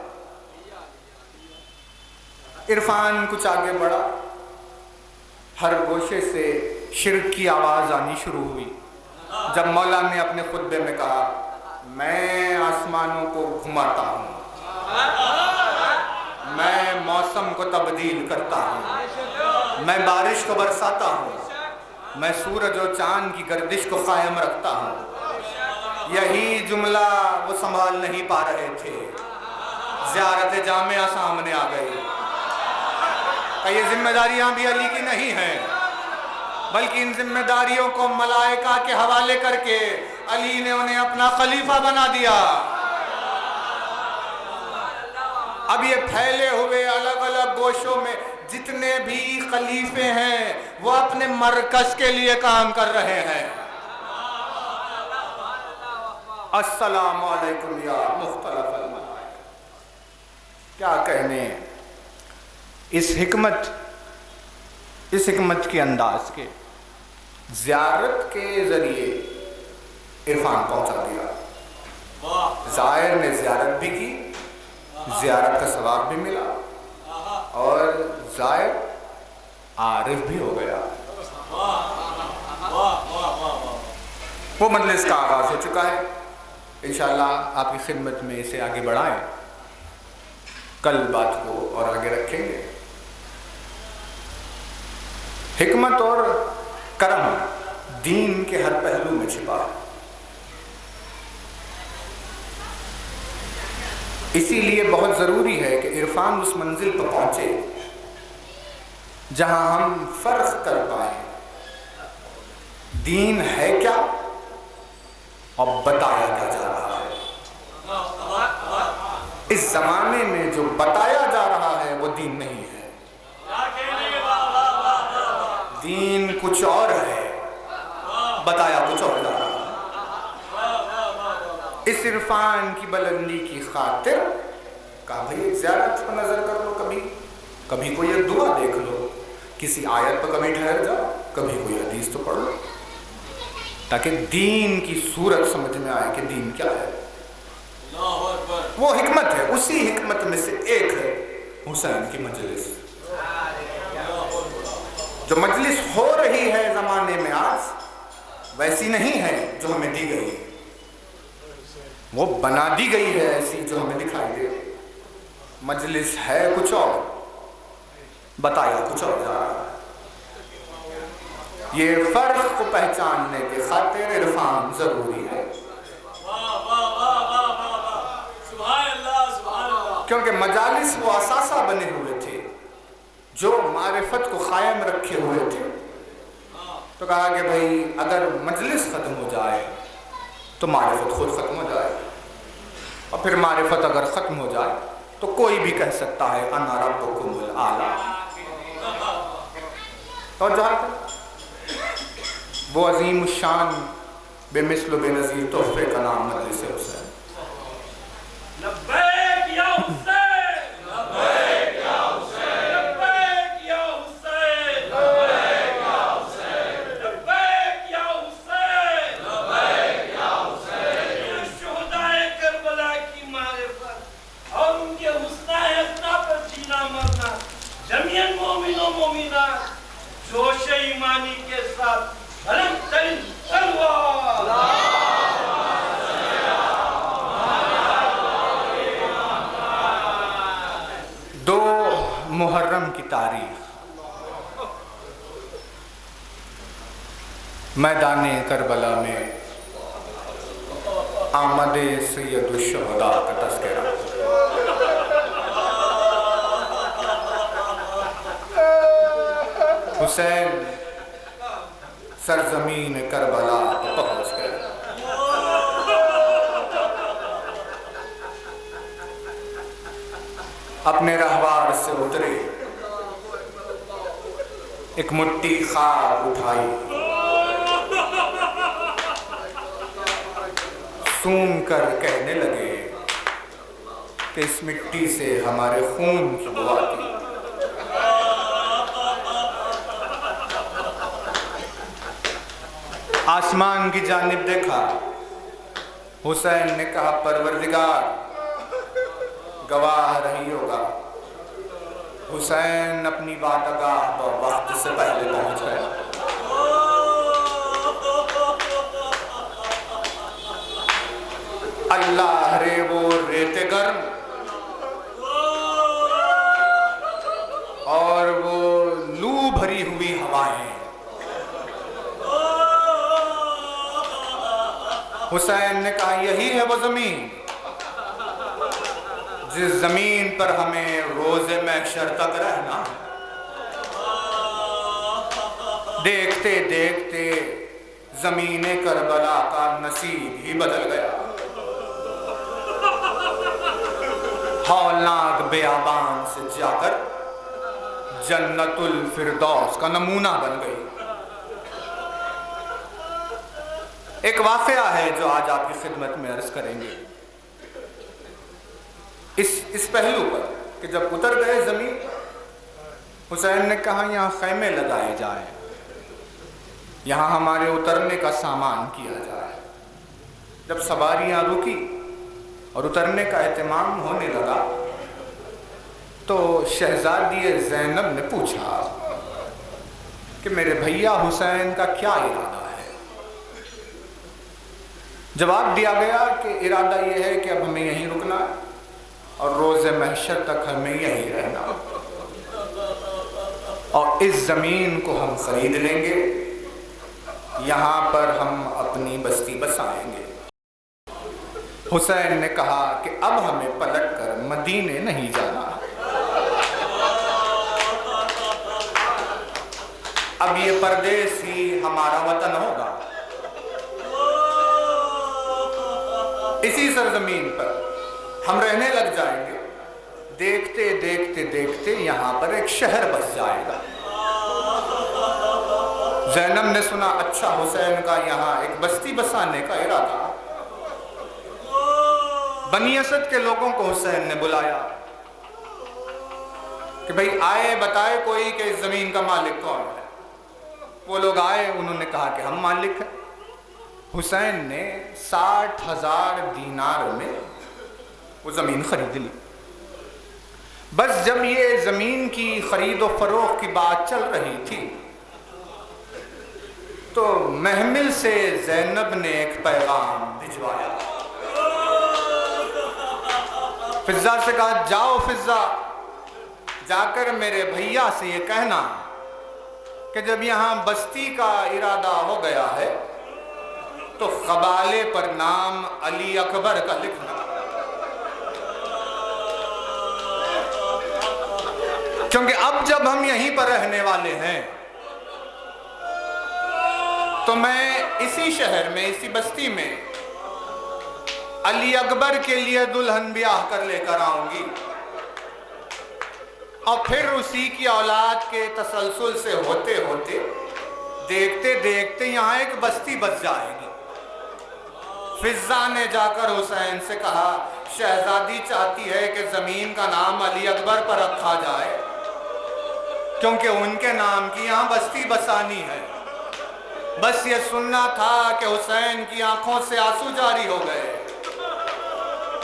عرفان کچھ آگے بڑھا، ہر گوشے سے شرک کی آواز آنی شروع ہوئی۔ جب مولا نے اپنے خطبے میں کہا میں آسمانوں کو گھماتا ہوں، میں موسم کو تبدیل کرتا ہوں، میں بارش کو برساتا ہوں، میں سورج و چاند کی گردش کو قائم رکھتا ہوں، یہی جملہ وہ سنبھال نہیں پا رہے تھے، زیارت جامعہ سامنے آ گئی۔ کہ یہ ذمہ داریاں بھی علی کی نہیں ہیں، بلکہ ان ذمہ داریوں کو ملائکہ کے حوالے کر کے علی نے انہیں اپنا خلیفہ بنا دیا۔ اب یہ پھیلے ہوئے الگ الگ گوشوں میں جتنے بھی خلیفے ہیں وہ اپنے مرکز کے لیے کام کر رہے ہیں۔ السلام علیکم یا مختلف الملائکہ، کیا کہنے اس حکمت کے انداز کے، زیارت کے ذریعے عرفان پہنچا دیا۔ زائر نے زیارت بھی کی، زیارت کا ثواب بھی ملا، اور زائر عارف بھی ہو گیا۔ وہ مجلس کا آغاز ہو چکا ہے، انشاءاللہ آپ کی خدمت میں اسے آگے بڑھائیں، کل بات کو اور آگے رکھیں گے۔ حکمت اور کرم دین کے ہر پہلو میں چھپا ہے، اسی لیے بہت ضروری ہے کہ عرفان اس منزل پر پہنچے جہاں ہم فرق کر پائیں دین ہے کیا اور بتایا کیا جا رہا ہے۔ اس زمانے میں جو بتایا جا رہا ہے وہ دین نہیں ہے، دین کچھ اور ہے، بتایا کچھ اور جا رہا ہے۔ اس عرفان کی بلندی کی خاطر کہا بھئی ایک زیارت پر نظر کر لو، کبھی کوئی ایک دعا دیکھ لو، کسی آیت پر کبھی ٹھہر جاؤ، کبھی کوئی حدیث تو پڑھ لو، تاکہ دین کی صورت سمجھ میں آئے کہ دین کیا ہے۔ وہ حکمت ہے، اسی حکمت میں سے ایک ہے حسین کی مجلس۔ جو مجلس ہو رہی ہے زمانے میں آج ویسی نہیں ہے جو ہمیں دی گئی، وہ بنا دی گئی ہے ایسی جو ہمیں دکھائی دے۔ مجلس ہے کچھ اور، بتایا کچھ اور جا رہا ہے۔ یہ فرق کو پہچاننے کے خاطر عرفان ضروری ہے، کیونکہ مجالس وہ اثاثہ بنے ہوئے تھے جو معرفت کو قائم رکھے ہوئے تھے، تو کہا کہ بھائی اگر مجلس ختم ہو جائے تو معرفت خود ختم ہو جائے، اور پھر معرفت اگر ختم ہو جائے تو کوئی بھی کہہ سکتا ہے انا ربکم الاعلی۔ اور جہاں وہ عظیم الشان بے مثل و بے نظیر تحفے کا نام مجلس حسین۔ لبیک یا حسین، لبیک یا حسین، لبیک یا حسین، لبیک یا حسین، لبیک یا حسین، لبیک یا حسین۔ شہدائے کربلا کی معرفت اور ان کے حسنہ حسنہ پر جینا مرنا، جمیعاً مومن و مومنات جوش ایمانی کے ساتھ بلند ترین تلوار دو محرم کی تاریخ، میدان کربلا میں آمد سید الشہداء کا تذکرہ۔ حسین سرزمین کربلا پہنچ گئے۔ اپنے رہوار سے اترے، ایک مٹھی خاک اٹھائی، سون کر کہنے لگے کہ اس مٹی سے ہمارے خون کی دعا کی۔ آسمان کی جانب دیکھا، حسین نے کہا پروردگار گواہ رہی ہوگا، حسین اپنی بارگاہ پر وقت سے پہلے پہنچ گئے۔ اللہ رے وہ ریت گرم اور وہ لو بھری ہوئی ہوائیں، حسین نے کہا یہی ہے وہ زمین جس زمین پر ہمیں روز محشر تک رہنا۔ دیکھتے دیکھتے زمین کربلا کا نصیب ہی بدل گیا، ہولناک بیابان سے جا کر جنت الفردوس کا نمونہ بن گئی۔ ایک واقعہ ہے جو آج آپ کی خدمت میں عرض کریں گے، اس پہلو پر کہ جب اتر گئے زمین، حسین نے کہا یہاں خیمے لگائے جائیں، یہاں ہمارے اترنے کا سامان کیا جائے۔ جب سواریاں رکی اور اترنے کا اہتمام ہونے لگا تو شہزادی زینب نے پوچھا کہ میرے بھیا حسین کا کیا ارادہ ہے؟ جواب دیا گیا کہ ارادہ یہ ہے کہ اب ہمیں یہیں رکنا ہے اور روز محشر تک ہمیں یہیں رہنا، اور اس زمین کو ہم خرید لیں گے، یہاں پر ہم اپنی بستی بسائیں گے۔ حسین نے کہا کہ اب ہمیں پلٹ کر مدینے نہیں جانا، اب یہ پردیس ہی ہمارا وطن ہوگا، اسی سرزمین پر ہم رہنے لگ جائیں گے۔ دیکھتے دیکھتے دیکھتے یہاں پر ایک شہر بس جائے گا۔ زینب نے سنا اچھا حسین کا یہاں ایک بستی بسانے کا ارادہ۔ بنی اسد کے لوگوں کو حسین نے بلایا کہ بھئی آئے بتائے کوئی کہ اس زمین کا مالک کون ہے۔ وہ لوگ آئے، انہوں نے کہا کہ ہم مالک ہیں۔ حسین نے 60,000 دینار میں وہ زمین خرید لی۔ بس جب یہ زمین کی خرید و فروخت کی بات چل رہی تھی تو محمل سے زینب نے ایک پیغام بھجوایا۔ فضہ سے کہا جاؤ فضہ، جا کر میرے بھیا سے یہ کہنا کہ جب یہاں بستی کا ارادہ ہو گیا ہے تو قبالے پر نام علی اکبر کا لکھنا، کیونکہ اب جب ہم یہیں پر رہنے والے ہیں تو میں اسی شہر میں، اسی بستی میں علی اکبر کے لیے دلہن بیاہ کر لے کر آؤں گی، اور پھر اسی کی اولاد کے تسلسل سے ہوتے ہوتے دیکھتے دیکھتے یہاں ایک بستی بس جائے گی۔ فضہ نے جا کر حسین سے کہا شہزادی چاہتی ہے کہ زمین کا نام علی اکبر پر رکھا جائے کیونکہ ان کے نام کی یہاں بستی بسانی ہے۔ بس یہ سننا تھا کہ حسین کی آنکھوں سے آنسو جاری ہو گئے۔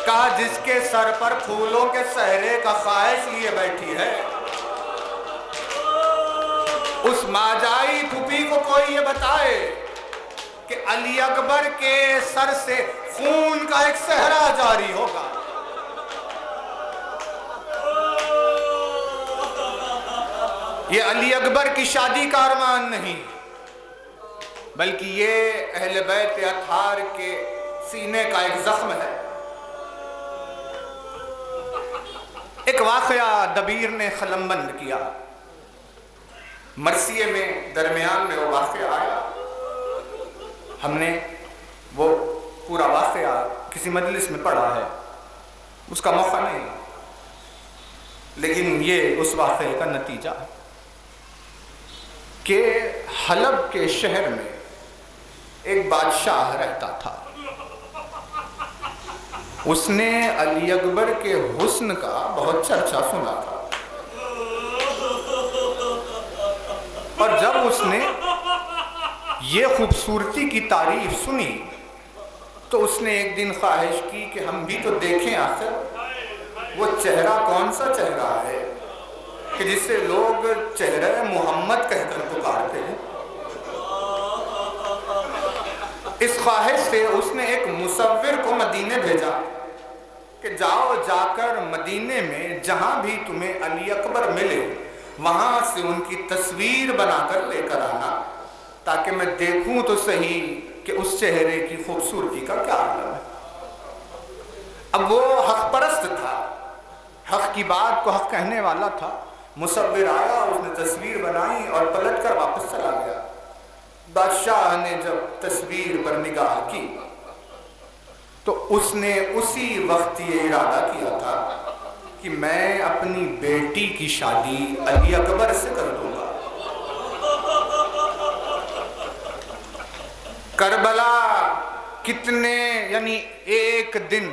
کہا جس کے سر پر پھولوں کے صحرے کا خواہش لیے بیٹھی ہے، اس ماجائی پھوپھی کو کوئی یہ بتائے کہ علی اکبر کے سر سے خون کا ایک صحرا جاری ہوگا۔ یہ علی اکبر کی شادی کا ارمان نہیں، بلکہ یہ اہل بیت اطہار کے سینے کا ایک زخم ہے۔ ایک واقعہ دبیر نے قلم بند کیا، مرثیے میں درمیان میں وہ واقعہ آیا۔ ہم نے وہ پورا واقعہ کسی مجلس میں پڑھا ہے، اس کا موقع نہیں، لیکن یہ اس واقعے کا نتیجہ ہے کہ حلب کے شہر میں ایک بادشاہ رہتا تھا۔ اس نے علی اکبر کے حسن کا بہت چرچا سنا تھا، اور جب اس نے یہ خوبصورتی کی تعریف سنی تو اس نے ایک دن خواہش کی کہ ہم بھی تو دیکھیں آخر وہ چہرہ کون سا چہرہ ہے کہ جسے لوگ چہرہ محمد کہہ کر پکارتے ہیں۔ اس خواہش سے اس نے ایک مصور کو مدینے بھیجا کہ جاؤ، جا کر مدینے میں جہاں بھی تمہیں علی اکبر ملے وہاں سے ان کی تصویر بنا کر لے کر آنا، تاکہ میں دیکھوں تو صحیح کہ اس چہرے کی خوبصورتی کا کیا عالم ہے۔ اب وہ حق پرست تھا، حق کی بات کو حق کہنے والا تھا۔ مصور آیا، اس نے تصویر بنائی اور پلٹ کر واپس چلا گیا۔ بادشاہ نے جب تصویر پر نگاہ کی تو اس نے اسی وقت یہ ارادہ کیا تھا کہ میں اپنی بیٹی کی شادی علی اکبر سے کر دوں گا۔ کربلا کتنے، یعنی ایک دن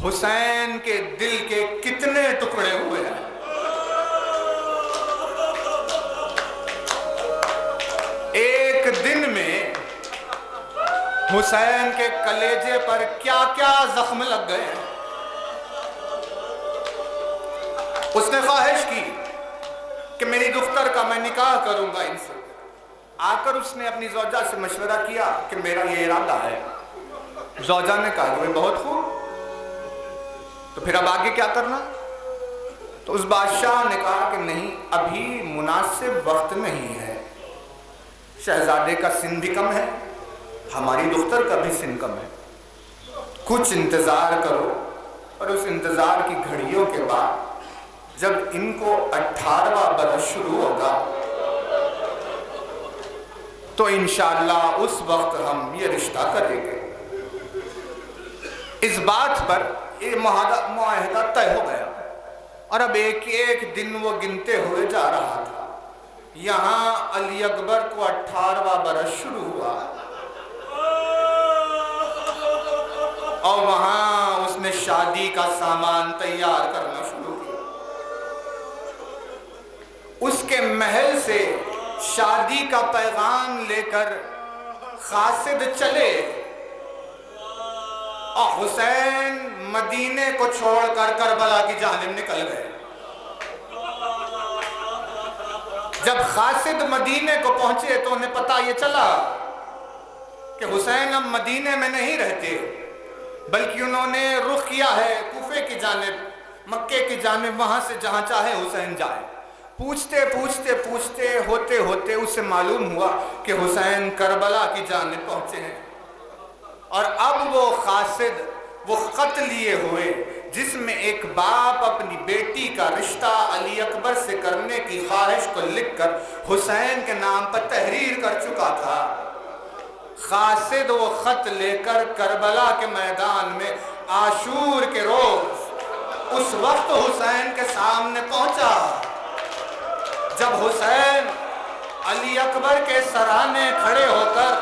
حسین کے دل کے کتنے ٹکڑے ہوئے ہیں۔ ایک دن میں حسین کے کلیجے پر کیا کیا زخم لگ گئے ہیں۔ اس نے خواہش کی کہ میری دختر کا میں نکاح کروں گا ان سے۔ آ کر اس نے اپنی زوجہ سے مشورہ کیا کہ میرا یہ ارادہ ہے۔ زوجہ نے کہا کہ بہت خوب، تو پھر اب آگے کیا کرنا؟ تو اس بادشاہ نے کہا کہ نہیں، ابھی مناسب وقت نہیں ہے، شہزادے کا سن بھی کم ہے، ہماری دختر کا بھی سن کم ہے، کچھ انتظار کرو، اور اس انتظار کی گھڑیوں کے بعد جب ان کو 18واں برس شروع ہوگا تو انشاءاللہ اس وقت ہم یہ رشتہ کریں گے۔ اس بات پر یہ معاہدہ طے ہو گیا، اور اب ایک ایک دن وہ گنتے ہوئے جا رہا تھا۔ یہاں علی اکبر کو 18واں برس شروع ہوا، اور وہاں اس نے شادی کا سامان تیار کرنا شروع کیا۔ اس کے محل سے شادی کا پیغام لے کر قاصد چلے، اور حسین مدینے کو چھوڑ کر کربلا کی جانب نکل گئے۔ جب قاصد مدینے کو پہنچے تو انہیں پتہ یہ چلا کہ حسین اب مدینے میں نہیں رہتے، بلکہ انہوں نے رخ کیا ہے کوفے کی جانب، مکے کی جانب، وہاں سے جہاں چاہے حسین جائے۔ پوچھتے پوچھتے پوچھتے ہوتے ہوتے اسے معلوم ہوا کہ حسین کربلا کی جانب پہنچے ہیں، اور اب وہ قاصد وہ خط لیے ہوئے جس میں ایک باپ اپنی بیٹی کا رشتہ علی اکبر سے کرنے کی خواہش کو لکھ کر حسین کے نام پر تحریر کر چکا تھا، قاصد وہ خط لے کر کربلا کے میدان میں عاشور کے روز اس وقت حسین کے سامنے پہنچا جب حسین علی اکبر کے سرانے کھڑے ہو کر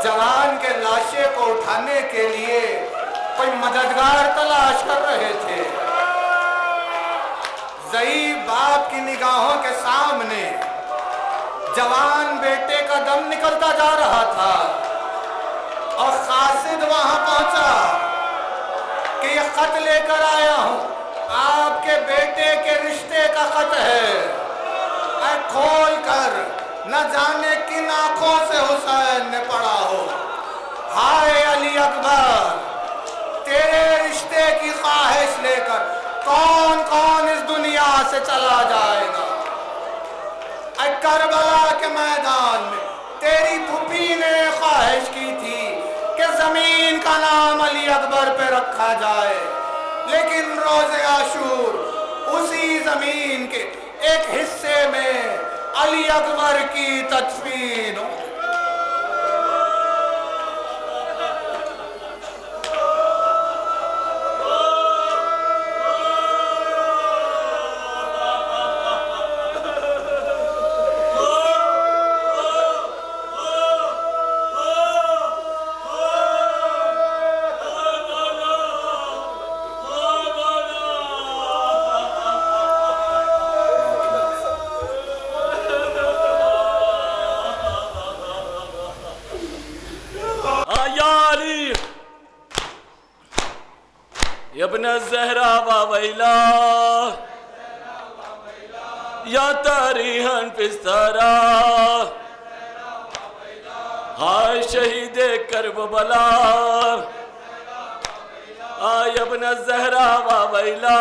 جوان کے لاشے کو اٹھانے کے لیے کوئی مددگار تلاش کر رہے تھے۔ ضعیف باپ کی نگاہوں کے سامنے جوان بیٹے کا دم نکلتا جا رہا تھا اور قاصد وہاں پہنچا کہ یہ خط لے کر آیا ہوں، آپ کے بیٹے کے رشتے کا خط ہے۔ اے کھول کر نہ جانے کن آنکھوں سے حسین نے پڑھا ہو، ہائے علی اکبر، تیرے رشتے کی خواہش لے کر کون کون اس دنیا سے چلا جائے گا۔ اے کربلا کے میدان میں تیری پھوپھی نے خواہش کی تھی کہ زمین کا نام علی اکبر پہ رکھا جائے، لیکن روز عاشور اسی زمین کے ایک حصے میں علی اکبر کی تدفین ہو۔ ابن الزہرا وویلا یا تاریحن پستارا، ہائے شہید کربلا، آئے ابن الزہرا وویلا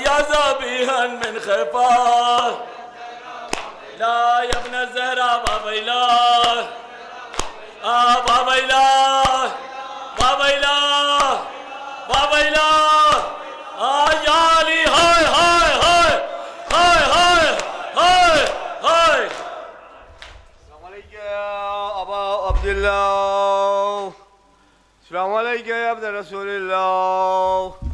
یا ذابیحن من خیفا، لا ابن الزہرا وویلا وویلا وویلا وویلا یا علی، ہائے ہائے ہائے ہائے ہائے ہائے ہائے۔ السلام علیکم ابا عبداللہ، السلام علیکم عبد رسول اللہ۔